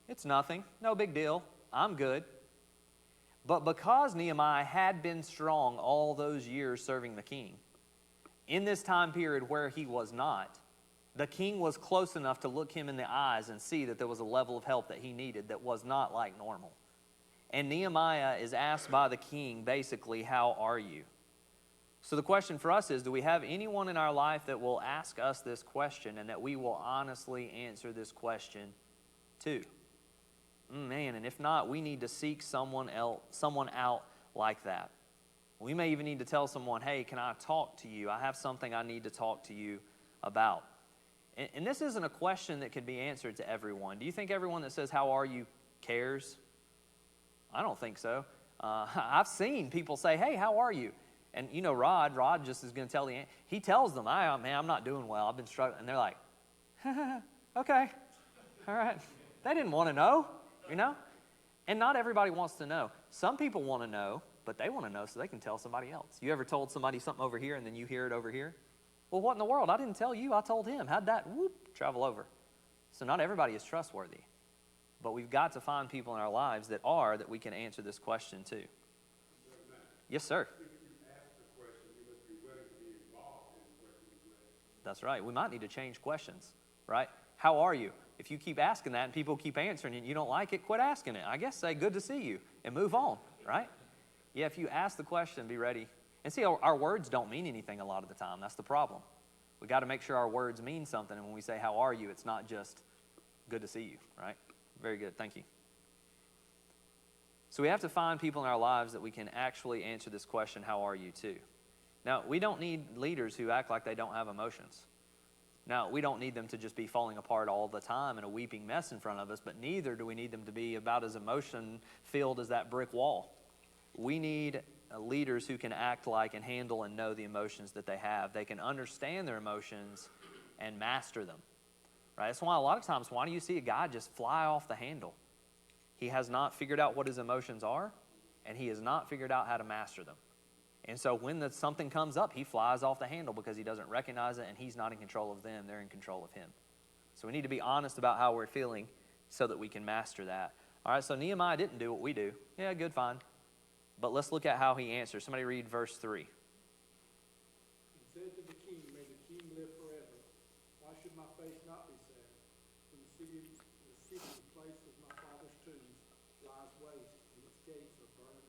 It's nothing. No big deal. I'm good. But because Nehemiah had been strong all those years serving the king, in this time period where he was not, the king was close enough to look him in the eyes and see that there was a level of help that he needed that was not like normal. And Nehemiah is asked by the king, basically, how are you? So the question for us is, do we have anyone in our life that will ask us this question and that we will honestly answer this question to? Man, and if not, we need to seek someone out like that. We may even need to tell someone, hey, can I talk to you? I have something I need to talk to you about. And this isn't a question that can be answered to everyone. Do you think everyone that says, how are you, cares? I don't think so. I've seen people say, hey, how are you? And you know Rod just is going to tell he tells them, I'm not doing well. I've been struggling. And they're like, okay, all right. They didn't want to know, you know? And not everybody wants to know. Some people want to know, but they want to know so they can tell somebody else. You ever told somebody something over here and then you hear it over here? Well, what in the world? I didn't tell you. I told him. How'd that travel over? So not everybody is trustworthy. But we've got to find people in our lives that we can answer this question to. Yes, sir. That's right. We might need to change questions, right? How are you? If you keep asking that and people keep answering it and you don't like it, quit asking it. I guess say, good to see you, and move on, right? Yeah, if you ask the question, be ready. And see, our words don't mean anything a lot of the time. That's the problem. We got to make sure our words mean something. And when we say, how are you, it's not just good to see you, right? Very good. Thank you. So we have to find people in our lives that we can actually answer this question, how are you, too? Now, we don't need leaders who act like they don't have emotions. Now, we don't need them to just be falling apart all the time and a weeping mess in front of us, but neither do we need them to be about as emotion-filled as that brick wall. We need leaders who can act like and handle and know the emotions that they have. They can understand their emotions and master them. Right? That's why a lot of times, why do you see a guy just fly off the handle? He has not figured out what his emotions are, and he has not figured out how to master them. And so when something comes up, he flies off the handle because he doesn't recognize it, and he's not in control of them. They're in control of him. So we need to be honest about how we're feeling so that we can master that. All right, so Nehemiah didn't do what we do. Yeah, good, fine. But let's look at how he answers. Somebody read verse 3. And said to the king, may the king live forever. Why should my face not be sad? When the city, the place of my father's tombs, lies waste, and its gates are burned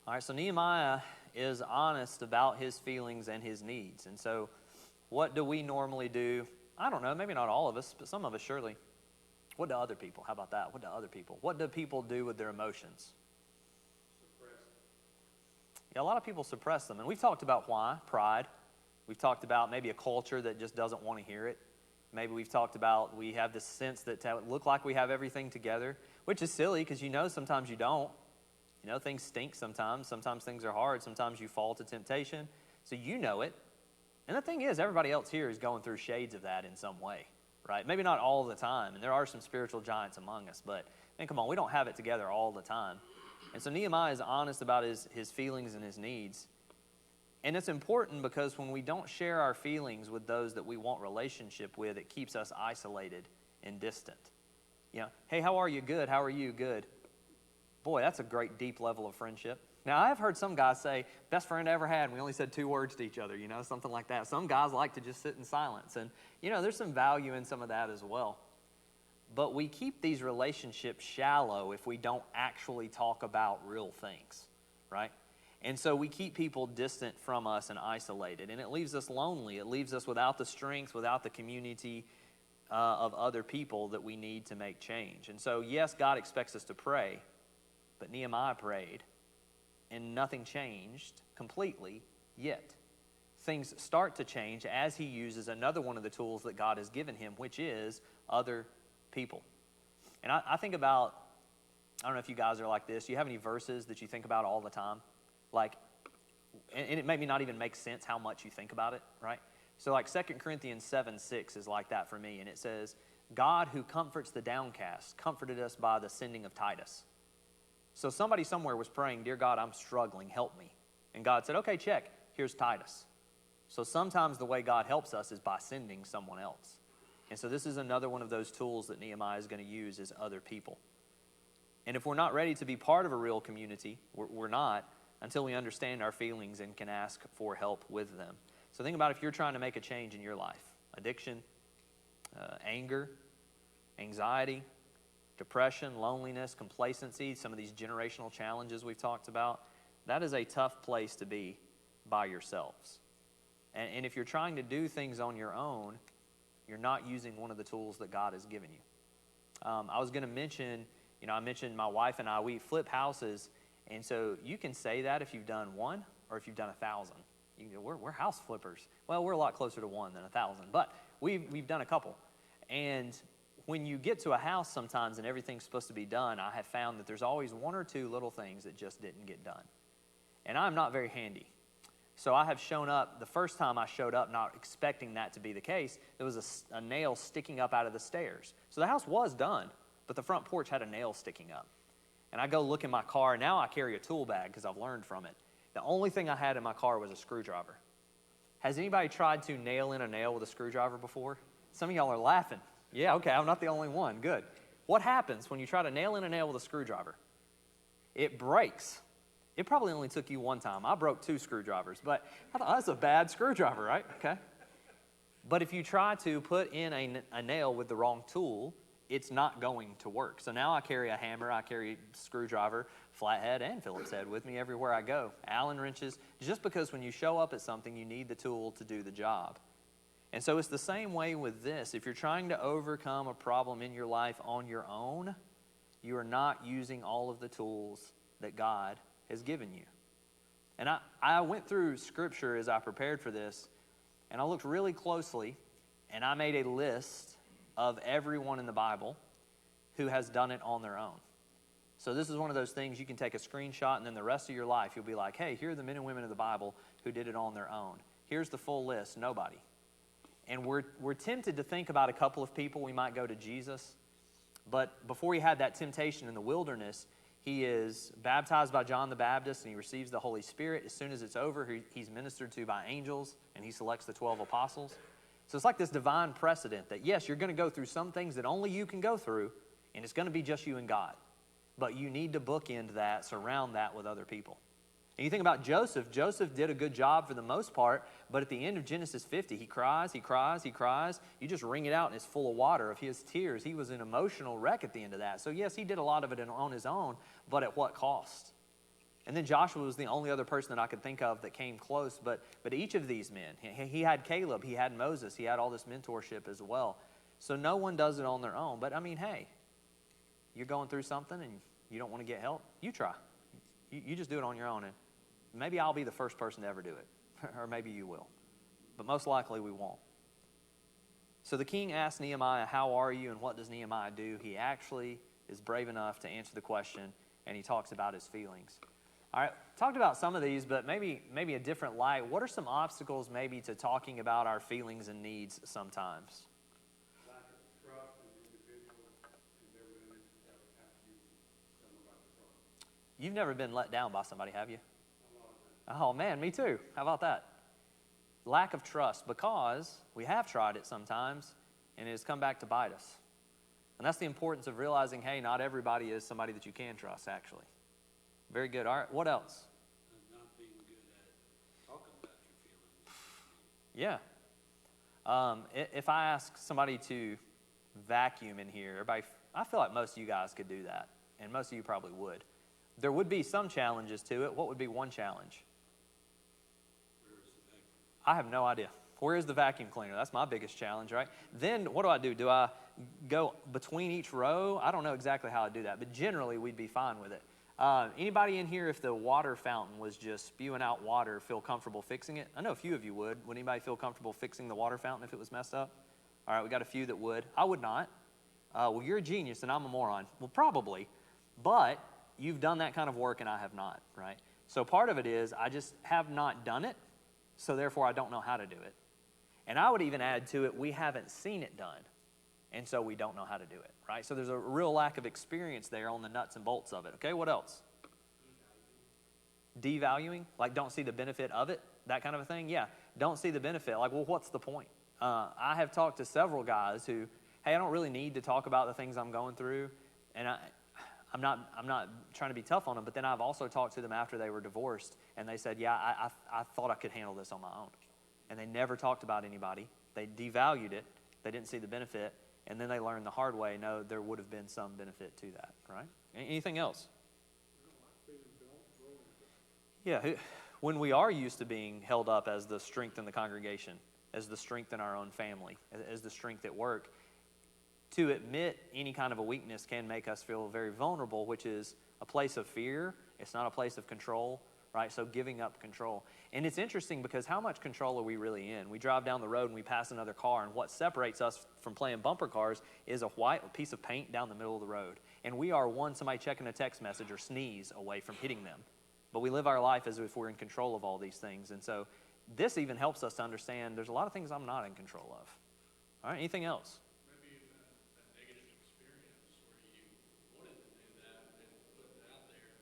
All right, so Nehemiah is honest about his feelings and his needs. And so what do we normally do? I don't know, maybe not all of us, but some of us surely. What do other people? How about that? What do other people? What do people do with their emotions? Yeah, a lot of people suppress them. And we've talked about why. Pride. We've talked about maybe a culture that just doesn't want to hear it. Maybe we've talked about we have this sense that to look like we have everything together, which is silly because sometimes you don't. Things stink sometimes. Sometimes things are hard. Sometimes you fall to temptation. So you know it. And the thing is, everybody else here is going through shades of that in some way, right? Maybe not all the time. And there are some spiritual giants among us. But, man, come on, we don't have it together all the time. And so Nehemiah is honest about his feelings and his needs. And it's important because when we don't share our feelings with those that we want relationship with, it keeps us isolated and distant. Hey, how are you? Good. How are you? Good. Boy, that's a great deep level of friendship. Now, I've heard some guys say, best friend I ever had, and we only said 2 words to each other, something like that. Some guys like to just sit in silence. And, there's some value in some of that as well. But we keep these relationships shallow if we don't actually talk about real things, right? And so we keep people distant from us and isolated, and it leaves us lonely. It leaves us without the strength, without the community of other people that we need to make change. And so, yes, God expects us to pray, but Nehemiah prayed, and nothing changed completely yet. Things start to change as he uses another one of the tools that God has given him, which is other people. And I think about, I don't know if you guys are like this. Do you have any verses that you think about all the time? And it may not even make sense how much you think about it, right? So 2 Corinthians 7:6 is like that for me. And it says, God who comforts the downcast comforted us by the sending of Titus. So somebody somewhere was praying, dear God, I'm struggling, help me. And God said, okay, check, here's Titus. So sometimes the way God helps us is by sending someone else. And so this is another one of those tools that Nehemiah is going to use is other people. And if we're not ready to be part of a real community, we're not, until we understand our feelings and can ask for help with them. So think about if you're trying to make a change in your life. Addiction, anger, anxiety, depression, loneliness, complacency, some of these generational challenges we've talked about. That is a tough place to be by yourselves. And if you're trying to do things on your own, you're not using one of the tools that God has given you. I was going to mention, I mentioned my wife and I, we flip houses. And so you can say that if you've done 1 or if you've done 1,000. We're house flippers. Well, we're a lot closer to 1 than 1,000, but we've done a couple. And when you get to a house sometimes and everything's supposed to be done, I have found that there's always 1 or 2 little things that just didn't get done. And I'm not very handy. So I have shown up, the first time I showed up not expecting that to be the case, there was a nail sticking up out of the stairs. So the house was done, but the front porch had a nail sticking up. And I go look in my car. Now I carry a tool bag because I've learned from it. The only thing I had in my car was a screwdriver. Has anybody tried to nail in a nail with a screwdriver before? Some of y'all are laughing. Yeah, okay, I'm not the only one. Good. What happens when you try to nail in a nail with a screwdriver? It breaks. It probably only took you 1 time. I broke 2 screwdrivers, but I thought, that's a bad screwdriver, right? Okay. But if you try to put in a nail with the wrong tool, it's not going to work. So now I carry a hammer, I carry a screwdriver, flathead, and Phillips head with me everywhere I go. Allen wrenches, just because when you show up at something, you need the tool to do the job. And so it's the same way with this. If you're trying to overcome a problem in your life on your own, you are not using all of the tools that God has given you. And I went through Scripture as I prepared for this, and I looked really closely, and I made a list of everyone in the Bible who has done it on their own. So this is one of those things you can take a screenshot, and then the rest of your life you'll be like, hey, here are the men and women of the Bible who did it on their own. Here's the full list, nobody. And we're tempted to think about a couple of people. We might go to Jesus. But before he had that temptation in the wilderness, he is baptized by John the Baptist, and he receives the Holy Spirit. As soon as it's over, he's ministered to by angels, and he selects the 12 apostles. So it's like this divine precedent that, yes, you're going to go through some things that only you can go through, and it's going to be just you and God. But you need to bookend that, surround that with other people. And you think about Joseph. Joseph did a good job for the most part, but at the end of Genesis 50, he cries, he cries, he cries. You just wring it out, and it's full of water of his tears. He was an emotional wreck at the end of that. So yes, he did a lot of it on his own, but at what cost? And then Joshua was the only other person that I could think of that came close. But each of these men, he had Caleb, he had Moses, he had all this mentorship as well. So no one does it on their own. But I mean, hey, you're going through something and you don't want to get help, you try. You just do it on your own. And maybe I'll be the first person to ever do it. Or maybe you will. But most likely we won't. So the king asked Nehemiah, how are you, and what does Nehemiah do? He actually is brave enough to answer the question, and he talks about his feelings. All right, talked about some of these, but maybe a different light. What are some obstacles maybe to talking about our feelings and needs sometimes? Lack of trust in the individual and their willingness to ask you something about the problem. You've never been let down by somebody, have you? A lot of times. Oh, man, me too. How about that? Lack of trust, because we have tried it sometimes, and it has come back to bite us. And that's the importance of realizing, hey, not everybody is somebody that you can trust, actually. Very good. All right, what else? And not being good at talking about your feelings. Yeah. If I ask somebody to vacuum in here, everybody, I feel like most of you guys could do that, and most of you probably would. There would be some challenges to it. What would be one challenge? I have no idea. Where is the vacuum cleaner? That's my biggest challenge, right? Then what do? Do I go between each row? I don't know exactly how I do that, but generally we'd be fine with it. Anybody in here, if the water fountain was just spewing out water, feel comfortable fixing it? I know a few of you would. Would anybody feel comfortable fixing the water fountain if it was messed up? All right, we got a few that would. I would not. Well, you're a genius and I'm a moron. Well, probably, but you've done that kind of work and I have not, right? So part of it is I just have not done it, so therefore I don't know how to do it. And I would even add to it, we haven't seen it done, and so we don't know how to do it, right? So there's a real lack of experience there on the nuts and bolts of it. Okay, what else? Devaluing, like don't see the benefit of it, that kind of a thing. Yeah, don't see the benefit. Like, well, what's the point? I have talked to several guys who, hey, I don't really need to talk about the things I'm going through, and I'm not trying to be tough on them, but then I've also talked to them after they were divorced, and they said, yeah, I thought I could handle this on my own. And they never talked about anybody. They devalued it. They didn't see the benefit. And then they learned the hard way, no, there would have been some benefit to that, right? Anything else? Yeah, when we are used to being held up as the strength in the congregation, as the strength in our own family, as the strength at work, to admit any kind of a weakness can make us feel very vulnerable, which is a place of fear. It's not a place of control, right? So giving up control. And it's interesting because how much control are we really in? We drive down the road and we pass another car, and what separates us from playing bumper cars is a white piece of paint down the middle of the road. And we are somebody checking a text message or sneeze away from hitting them. But we live our life as if we're in control of all these things. And so this even helps us to understand there's a lot of things I'm not in control of. All right, anything else? Maybe a negative experience where you wanted to do that and put it out there,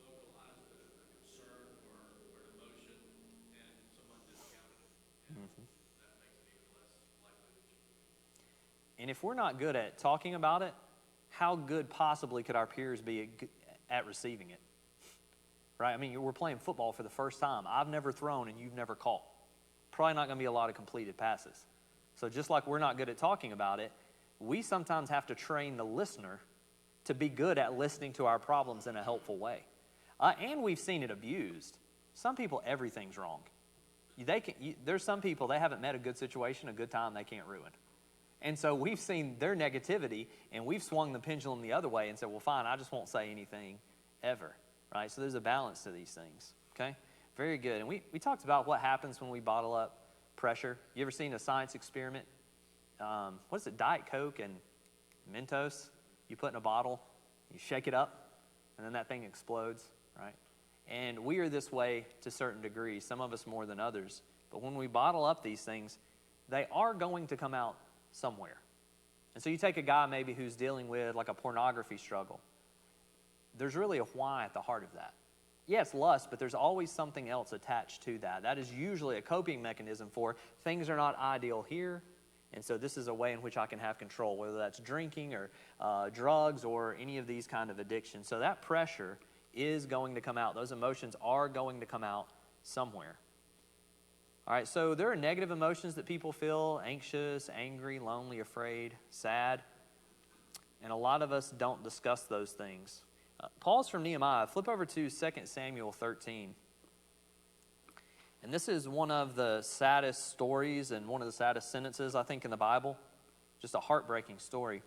vocalized a concern or an emotion, and someone discounted it. And that makes it even less likely that you. And if we're not good at talking about it, how good possibly could our peers be at receiving it? Right? I mean, we're playing football for the first time. I've never thrown and you've never caught. Probably not going to be a lot of completed passes. So just like we're not good at talking about it, we sometimes have to train the listener to be good at listening to our problems in a helpful way. And we've seen it abused. Some people, everything's wrong. There's some people, they haven't met a good situation, a good time they can't ruin. And so we've seen their negativity, and we've swung the pendulum the other way and said, well, fine, I just won't say anything ever, right? So there's a balance to these things, okay? Very good. And we talked about what happens when we bottle up pressure. You ever seen a science experiment? What is it, Diet Coke and Mentos? You put in a bottle, you shake it up, and then that thing explodes, right? And we are this way to certain degrees, some of us more than others. But when we bottle up these things, they are going to come out somewhere. And so you take a guy maybe who's dealing with like a pornography struggle. There's really a why at the heart of that. Yeah, it's lust, but there's always something else attached to that. That is usually a coping mechanism for things are not ideal here, and so this is a way in which I can have control, whether that's drinking or drugs or any of these kind of addictions. So that pressure is going to come out. Those emotions are going to come out somewhere. All right, so there are negative emotions that people feel: anxious, angry, lonely, afraid, sad. And a lot of us don't discuss those things. Pause from Nehemiah. Flip over to 2 Samuel 13. And this is one of the saddest stories and one of the saddest sentences, I think, in the Bible. Just a heartbreaking story.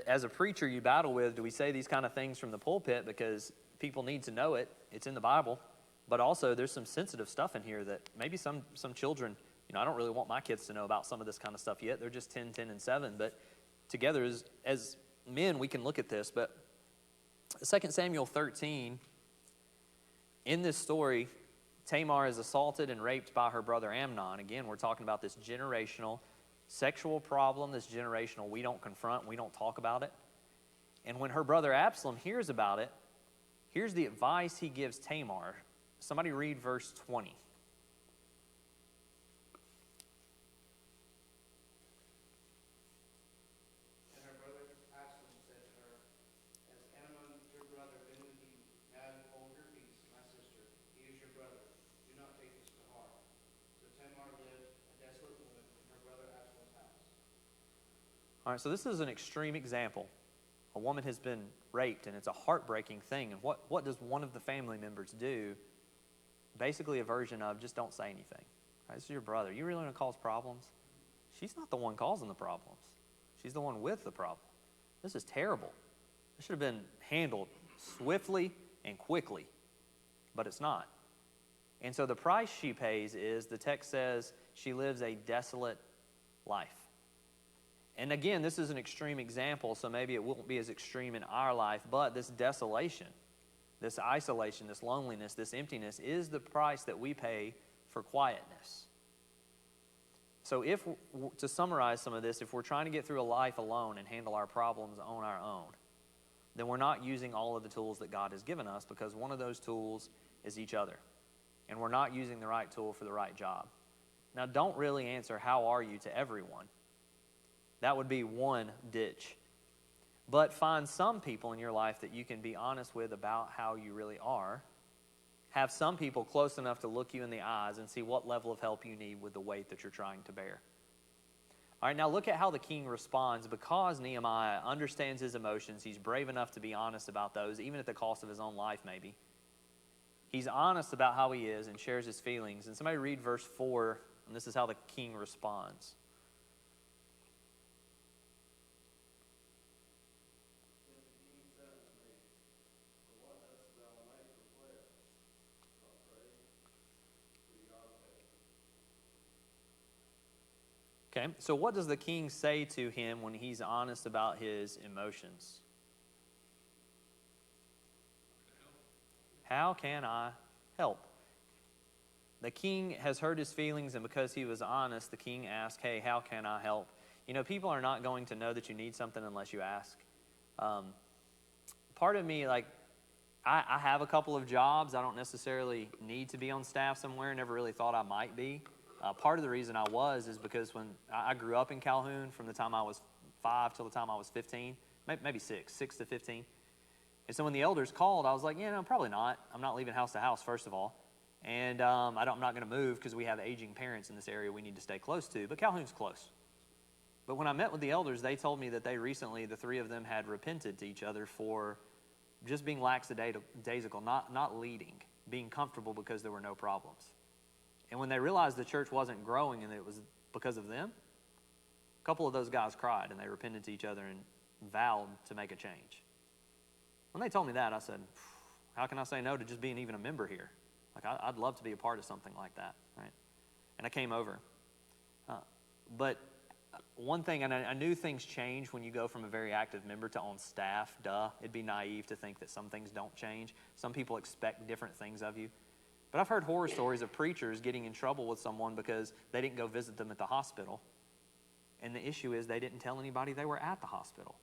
As a preacher, you battle with, do we say these kind of things from the pulpit because people need to know it? It's in the Bible. But also, there's some sensitive stuff in here that maybe some children, I don't really want my kids to know about some of this kind of stuff yet. They're just 10, 10, and 7. But together, as men, we can look at this. But 2 Samuel 13, in this story, Tamar is assaulted and raped by her brother Amnon. Again, we're talking about this generational sexual problem, this generational we don't confront, we don't talk about it. And when her brother Absalom hears about it, here's the advice he gives Tamar. Somebody read verse 20. And her brother Absalom said to her, "Has Amnon your brother been with you? Now hold your peace, my sister. He is your brother. Do not take this to heart." So Tamar lived a desolate woman in her brother Absalom's house. All right, so this is an extreme example. A woman has been raped, and it's a heartbreaking thing. And what does one of the family members do? Basically a version of just don't say anything. Right, this is your brother. You really want to cause problems? She's not the one causing the problems. She's the one with the problem. This is terrible. This should have been handled swiftly and quickly, but it's not. And so the price she pays is, the text says, she lives a desolate life. And again, this is an extreme example, so maybe it won't be as extreme in our life, but this desolation, this isolation, this loneliness, this emptiness is the price that we pay for quietness. So to summarize some of this, if we're trying to get through a life alone and handle our problems on our own, then we're not using all of the tools that God has given us, because one of those tools is each other. And we're not using the right tool for the right job. Now, don't really answer, "How are you?" to everyone. That would be one ditch. But find some people in your life that you can be honest with about how you really are. Have some people close enough to look you in the eyes and see what level of help you need with the weight that you're trying to bear. All right, now look at how the king responds. Because Nehemiah understands his emotions, he's brave enough to be honest about those, even at the cost of his own life maybe. He's honest about how he is and shares his feelings. And somebody read verse 4, and this is how the king responds. Okay, so what does the king say to him when he's honest about his emotions? How can I help? The king has hurt his feelings, and because he was honest, the king asked, "Hey, how can I help?" People are not going to know that you need something unless you ask. Part of me, I have a couple of jobs. I don't necessarily need to be on staff somewhere. Never really thought I might be. Part of the reason I was is because when I grew up in Calhoun from the time I was 5 till the time I was 15, maybe 6 to 15. And so when the elders called, I was like, no, probably not. I'm not leaving house to house, first of all. And I'm not going to move because we have aging parents in this area we need to stay close to. But Calhoun's close. But when I met with the elders, they told me that they recently, the three of them, had repented to each other for just being lackadaisical, not leading, being comfortable because there were no problems. And when they realized the church wasn't growing and it was because of them, a couple of those guys cried and they repented to each other and vowed to make a change. When they told me that, I said, how can I say no to just being even a member here? I'd love to be a part of something like that, right? And I came over. But one thing, and I knew things change when you go from a very active member to on staff, It'd be naive to think that some things don't change. Some people expect different things of you. But I've heard horror stories of preachers getting in trouble with someone because they didn't go visit them at the hospital. And the issue is they didn't tell anybody they were at the hospital.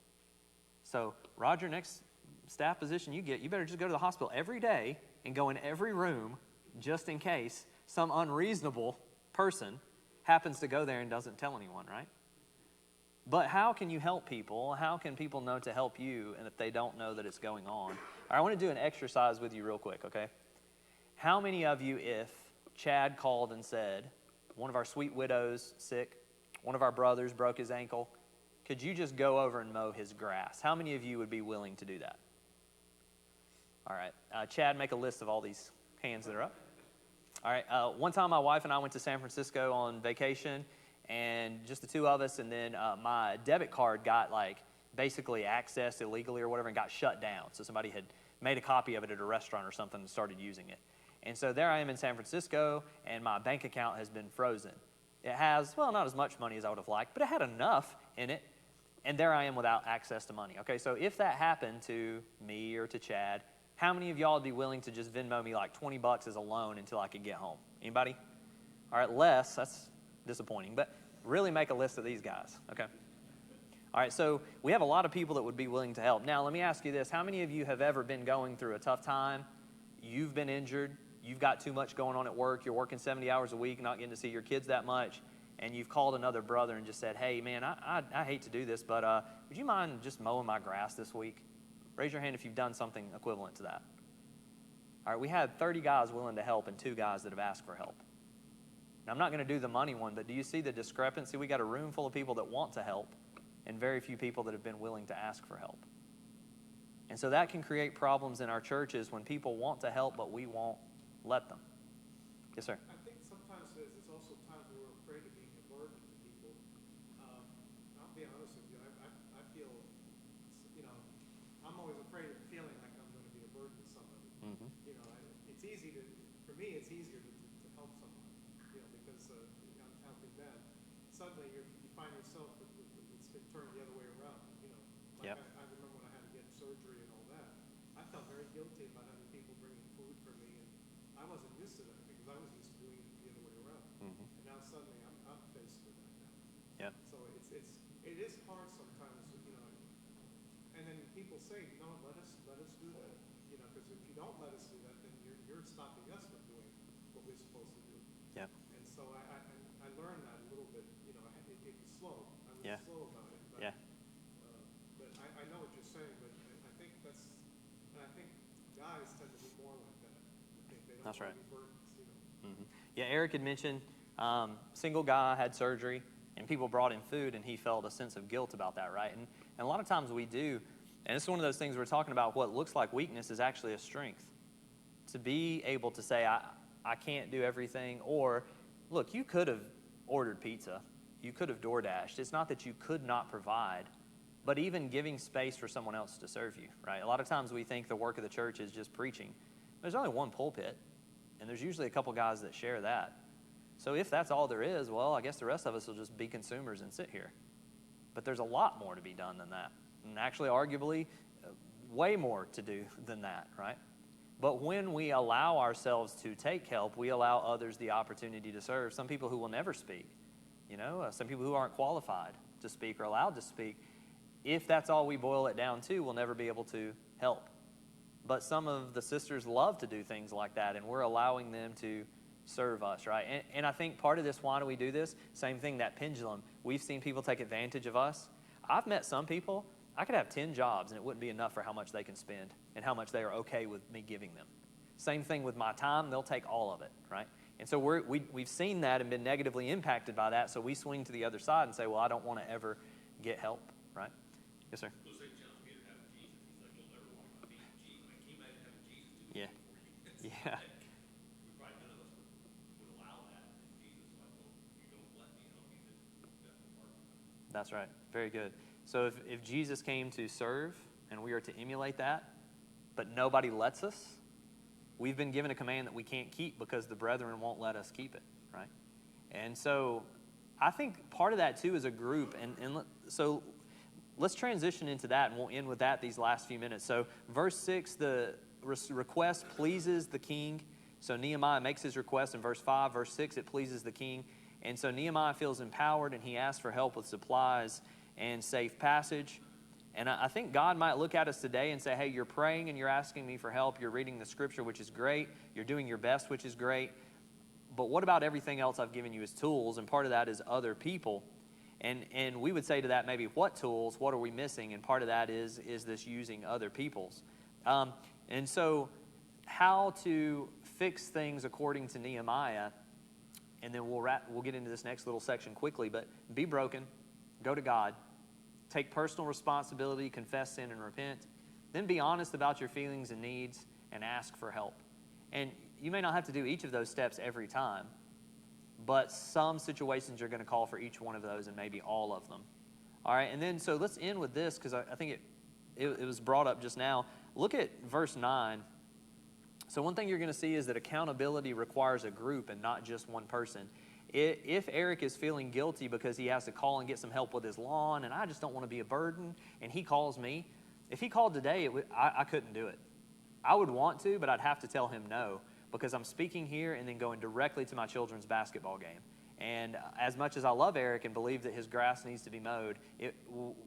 So, Roger, next staff position you get, you better just go to the hospital every day and go in every room just in case some unreasonable person happens to go there and doesn't tell anyone, right? But how can you help people? How can people know to help you and if they don't know that it's going on? All right, I want to do an exercise with you real quick, okay? How many of you, if Chad called and said, one of our sweet widows sick, one of our brothers broke his ankle, could you just go over and mow his grass? How many of you would be willing to do that? All right. Chad, make a list of all these hands that are up. All right. One time my wife and I went to San Francisco on vacation, and just the two of us, and then my debit card got basically accessed illegally or whatever and got shut down. So somebody had made a copy of it at a restaurant or something and started using it. And so there I am in San Francisco, and my bank account has been frozen. It has, well, not as much money as I would have liked, but it had enough in it. And there I am without access to money. Okay, so if that happened to me or to Chad, how many of y'all would be willing to just Venmo me like $20 as a loan until I could get home? Anybody? All right, less. That's disappointing. But really make a list of these guys, okay? All right, so we have a lot of people that would be willing to help. Now, let me ask you this. How many of you have ever been going through a tough time? You've been injured. You've got too much going on at work. You're working 70 hours a week, not getting to see your kids that much. And you've called another brother and just said, hey, man, I hate to do this, but would you mind just mowing my grass this week? Raise your hand if you've done something equivalent to that. All right, we had 30 guys willing to help and 2 guys that have asked for help. Now, I'm not going to do the money one, but do you see the discrepancy? We got a room full of people that want to help and very few people that have been willing to ask for help. And so that can create problems in our churches when people want to help, but we won't let them. Yes, sir. I think sometimes there's also times where we're afraid of being a burden to people. I'll be honest with you. I feel, I'm always afraid of feeling like I'm going to be a burden to somebody. Mm-hmm. It's easy for me, it's easier to help someone, because I'm helping them. Suddenly you find yourself that it's been turned the other way around. Yep. I remember when I had to get surgery and all that. I felt very guilty about having people bringing food for me, and I wasn't used to that because I was used to doing it the other way around. Mm-hmm. And now suddenly I'm faced with that now. Yep. So it is hard sometimes, and then people say, no, let us do that, because if you don't let us do that, then you're stopping us from doing what we're supposed to do. Yep. And so I learned that a little bit, it was slow. I was Yeah. slow about it. But, Yeah. but I know what you're saying, but I think and I think guys tend to be more like that. I think they don't That's want right. to be burdens, Mm-hmm. Yeah, Eric had mentioned single guy had surgery, and people brought him food, and he felt a sense of guilt about that, right? And a lot of times we do, and it's one of those things we're talking about. What looks like weakness is actually a strength. To be able to say, I can't do everything, or look, you could have ordered pizza, you could have DoorDashed. It's not that you could not provide, but even giving space for someone else to serve you, right? A lot of times we think the work of the church is just preaching. There's only one pulpit, and there's usually a couple guys that share that. So if that's all there is, well, I guess the rest of us will just be consumers and sit here. But there's a lot more to be done than that. And actually, arguably, way more to do than that, right? But when we allow ourselves to take help, we allow others the opportunity to serve. Some people who will never speak, some people who aren't qualified to speak or allowed to speak. If that's all we boil it down to, we'll never be able to help. But some of the sisters love to do things like that, and we're allowing them to serve us, right? And I think part of this, why do we do this? Same thing, that pendulum. We've seen people take advantage of us. I've met some people, I could have 10 jobs, and it wouldn't be enough for how much they can spend and how much they are okay with me giving them. Same thing with my time. They'll take all of it, right? And so we've seen that and been negatively impacted by that, so we swing to the other side and say, well, I don't want to ever get help, right? Yes, sir? Well, St. John Peter having Jesus, he's like, you'll never want to feed Jesus. Like, he might have Jesus do Yeah. it for you. Yeah. We probably none of us would allow that. And Jesus is like, well, you don't let me help you, then that's the part of it. That's right. Very good. So if Jesus came to serve and we are to emulate that, but nobody lets us, we've been given a command that we can't keep because the brethren won't let us keep it, right? And so I think part of that, too, is a group. So let's transition into that, and we'll end with that these last few minutes. So verse 6, the request pleases the king. So Nehemiah makes his request in verse 5. Verse 6, it pleases the king. And so Nehemiah feels empowered, and he asks for help with supplies and safe passage. And I think God might look at us today and say, hey, you're praying and you're asking me for help. You're reading the scripture, which is great. You're doing your best, which is great. But what about everything else I've given you as tools? And part of that is other people. And we would say to that, maybe what tools, what are we missing? And part of that is this using other people's. And so how to fix things according to Nehemiah, and then we'll get into this next little section quickly, but be broken, go to God, take personal responsibility, confess sin, and repent. Then be honest about your feelings and needs and ask for help. And you may not have to do each of those steps every time, but some situations are going to call for each one of those and maybe all of them. All right, and then so let's end with this because I think it was brought up just now. Look at verse 9. So one thing you're going to see is that accountability requires a group and not just one person. If Eric is feeling guilty because he has to call and get some help with his lawn, and I just don't want to be a burden, and he calls me, if he called today, I couldn't do it. I would want to, but I'd have to tell him no because I'm speaking here and then going directly to my children's basketball game. And as much as I love Eric and believe that his grass needs to be mowed, it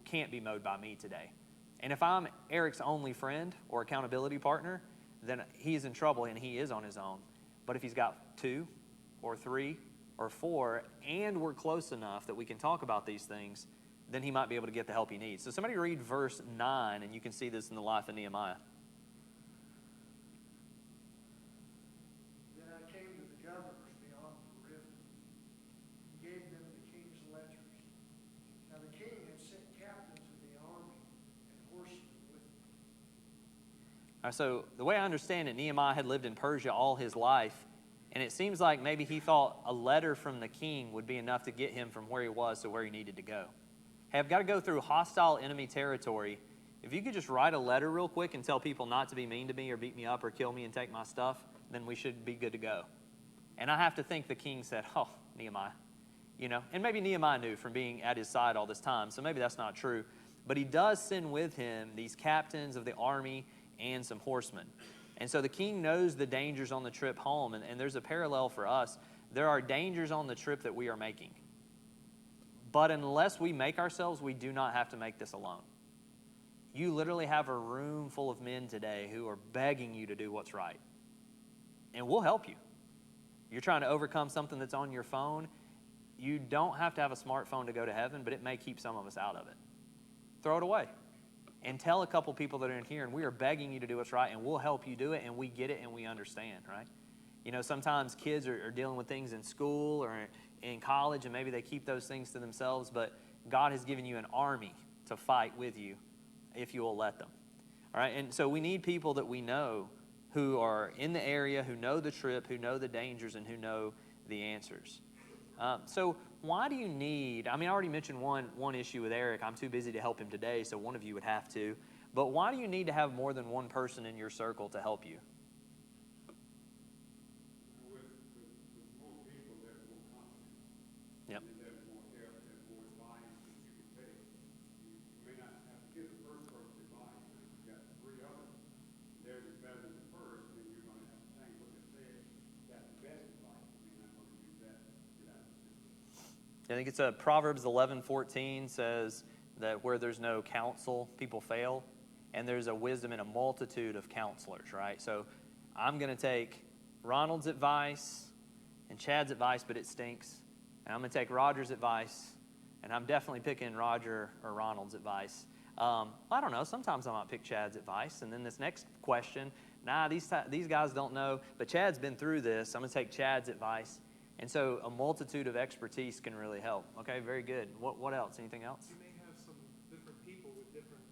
can't be mowed by me today. And if I'm Eric's only friend or accountability partner, then he's in trouble and he is on his own. But if he's got 2 or 3 or 4 and we're close enough that we can talk about these things, then he might be able to get the help he needs. So somebody read verse 9, and you can see this in the life of Nehemiah. Then I came to the governors beyond the river, and gave them the king's letters. Now the king had sent captains of the army and horsemen with them. All right, so the way I understand it, Nehemiah had lived in Persia all his life, and it seems like maybe he thought a letter from the king would be enough to get him from where he was to where he needed to go. Hey, I've got to go through hostile enemy territory. If you could just write a letter real quick and tell people not to be mean to me or beat me up or kill me and take my stuff, then we should be good to go. And I have to think the king said, oh, Nehemiah, and maybe Nehemiah knew from being at his side all this time, so maybe that's not true. But he does send with him these captains of the army and some horsemen. And so the king knows the dangers on the trip home, and there's a parallel for us. There are dangers on the trip that we are making. But unless we make ourselves, we do not have to make this alone. You literally have a room full of men today who are begging you to do what's right. And we'll help you. You're trying to overcome something that's on your phone. You don't have to have a smartphone to go to heaven, but it may keep some of us out of it. Throw it away. And tell a couple people that are in here, and we are begging you to do what's right, and we'll help you do it, and we get it, and we understand, right? Sometimes kids are dealing with things in school or in college, and maybe they keep those things to themselves, but God has given you an army to fight with you if you will let them. All right, and so we need people that we know who are in the area, who know the trip, who know the dangers, and who know the answers. So why do you need, I already mentioned one issue with Eric. I'm too busy to help him today, so one of you would have to. But why do you need to have more than one person in your circle to help you? With more people, there's more confidence. Yep. And there's more help, there's more advice that you can take. You may not have to give the first person advice, but if you've got 3 others, theirs is better than the first, then you're going to have to change what they said. That's the best advice. I'm going to use that to get out of the situation. I think it's Proverbs 11:14 says that where there's no counsel, people fail. And there's a wisdom in a multitude of counselors, right? So I'm going to take Ronald's advice and Chad's advice, but it stinks. And I'm going to take Roger's advice, and I'm definitely picking Roger or Ronald's advice. I don't know. Sometimes I might pick Chad's advice. And then this next question, these guys don't know, but Chad's been through this. I'm going to take Chad's advice. And so a multitude of expertise can really help. Okay, very good. What else? Anything else? You may have some different people with different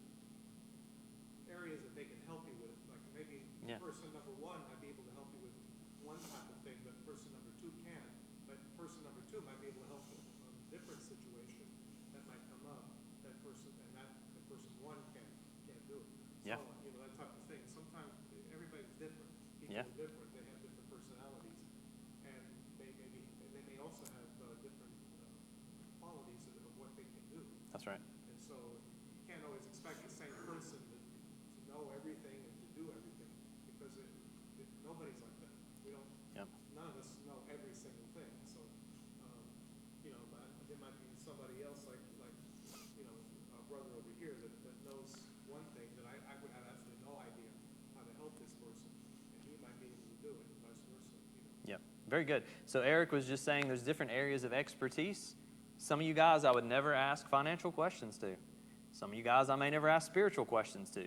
areas that they can help you with. Like maybe person number 1 might be able to help you with one type of thing, but person number 2 can't. But person number 2 might be able to help you on a different situation that might come up. That person 1 can't do it. Yeah. So, that type of thing. Sometimes everybody's different. People are different. They have different personalities, and they may also have different qualities of what they can do. That's right. And so you can't always expect the same person to know everything and to do everything, because nobody's like that. We don't. Yep. None of us know every single thing. So, there might be somebody else like our brother over here that knows one thing that I would have absolutely no idea how to help this person, and he might be able to do it, and vice versa. Yep. Very good. So Eric was just saying there's different areas of expertise. Some of you guys I would never ask financial questions to. Some of you guys I may never ask spiritual questions to.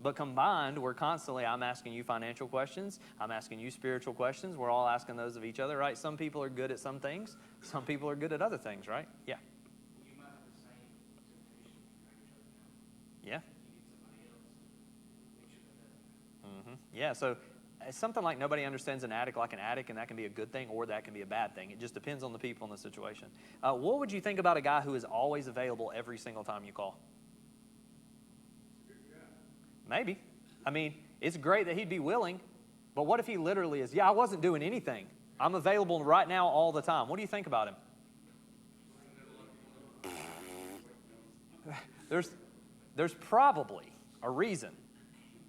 But combined, I'm asking you financial questions. I'm asking you spiritual questions. We're all asking those of each other, right? Some people are good at some things. Some people are good at other things, right? Yeah. You might have the same temptation. You're Yeah. you need somebody else to make sure that doesn't happen. Yeah, so it's something like nobody understands an addict like an addict, and that can be a good thing or that can be a bad thing. It just depends on the people and the situation. What would you think about a guy who is always available every single time you call? Maybe. I mean, it's great that he'd be willing, but what if he literally is, yeah, I wasn't doing anything. I'm available right now all the time. What do you think about him? There's probably a reason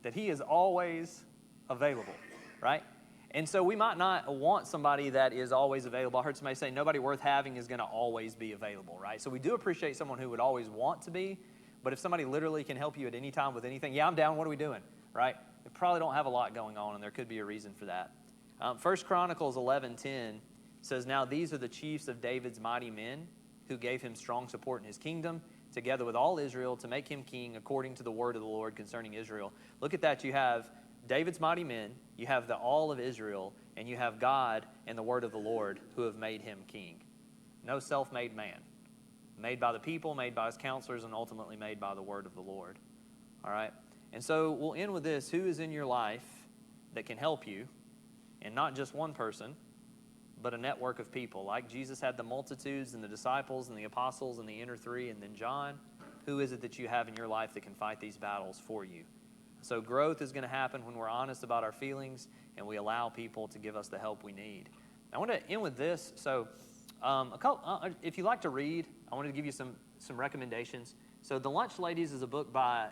that he is always available, right? And so we might not want somebody that is always available. I heard somebody say nobody worth having is going to always be available, right? So we do appreciate someone who would always want to be, but if somebody literally can help you at any time with anything, yeah, I'm down, what are we doing, right? They probably don't have a lot going on, and there could be a reason for that. 1 Chronicles 11:10 says, now these are the chiefs of David's mighty men who gave him strong support in his kingdom, together with all Israel, to make him king according to the word of the Lord concerning Israel. Look at that. You have David's mighty men, you have the all of Israel, and you have God and the word of the Lord who have made him king. No self-made man. Made by the people, made by his counselors, and ultimately made by the word of the Lord. All right? And so we'll end with this. Who is in your life that can help you? And not just one person, but a network of people. Like Jesus had the multitudes and the disciples and the apostles and the inner three, and then John. Who is it that you have in your life that can fight these battles for you? So growth is going to happen when we're honest about our feelings and we allow people to give us the help we need. I want to end with this. So if you like to read, I wanted to give you some recommendations. So The Lunch Ladies is a book by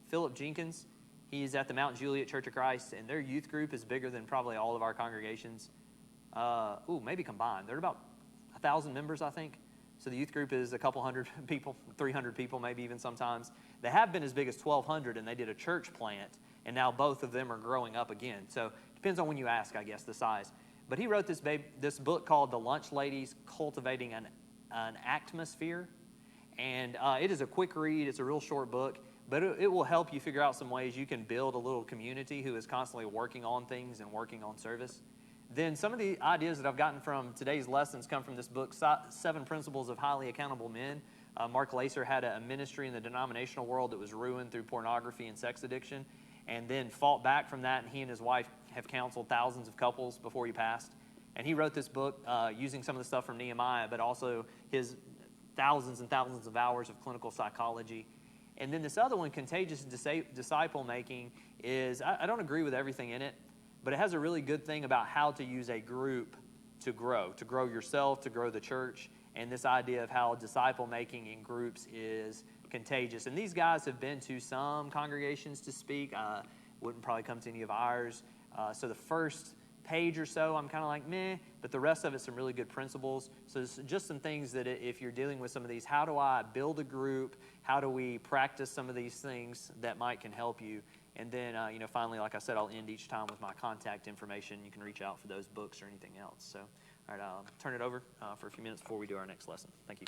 Philip Jenkins. He's at the Mount Juliet Church of Christ, and their youth group is bigger than probably all of our congregations. Maybe combined. They're about 1,000 members, I think. So the youth group is a couple hundred people, 300 people maybe even sometimes. They have been as big as 1,200, and they did a church plant, and now both of them are growing up again. So it depends on when you ask, I guess, the size. But he wrote this book called The Lunch Ladies, Cultivating an Atmosphere. And it is a quick read. It's a real short book. But it will help you figure out some ways you can build a little community who is constantly working on things and working on service. Then some of the ideas that I've gotten from today's lessons come from this book, 7 Principles of Highly Accountable Men. Mark Lacer had a ministry in the denominational world that was ruined through pornography and sex addiction, and then fought back from that, and he and his wife have counseled thousands of couples before he passed. And he wrote this book using some of the stuff from Nehemiah, but also his thousands and thousands of hours of clinical psychology. And then this other one, Contagious Disciple Making, is, I don't agree with everything in it, but it has a really good thing about how to use a group to grow yourself, to grow the church, and this idea of how disciple making in groups is contagious. And these guys have been to some congregations to speak. Wouldn't probably come to any of ours. So the first page or so, I'm kind of like, meh, but the rest of it's some really good principles. So it's just some things that if you're dealing with some of these, how do I build a group? How do we practice some of these things that can help you? And then, finally, like I said, I'll end each time with my contact information. You can reach out for those books or anything else. So, all right, I'll turn it over for a few minutes before we do our next lesson. Thank you.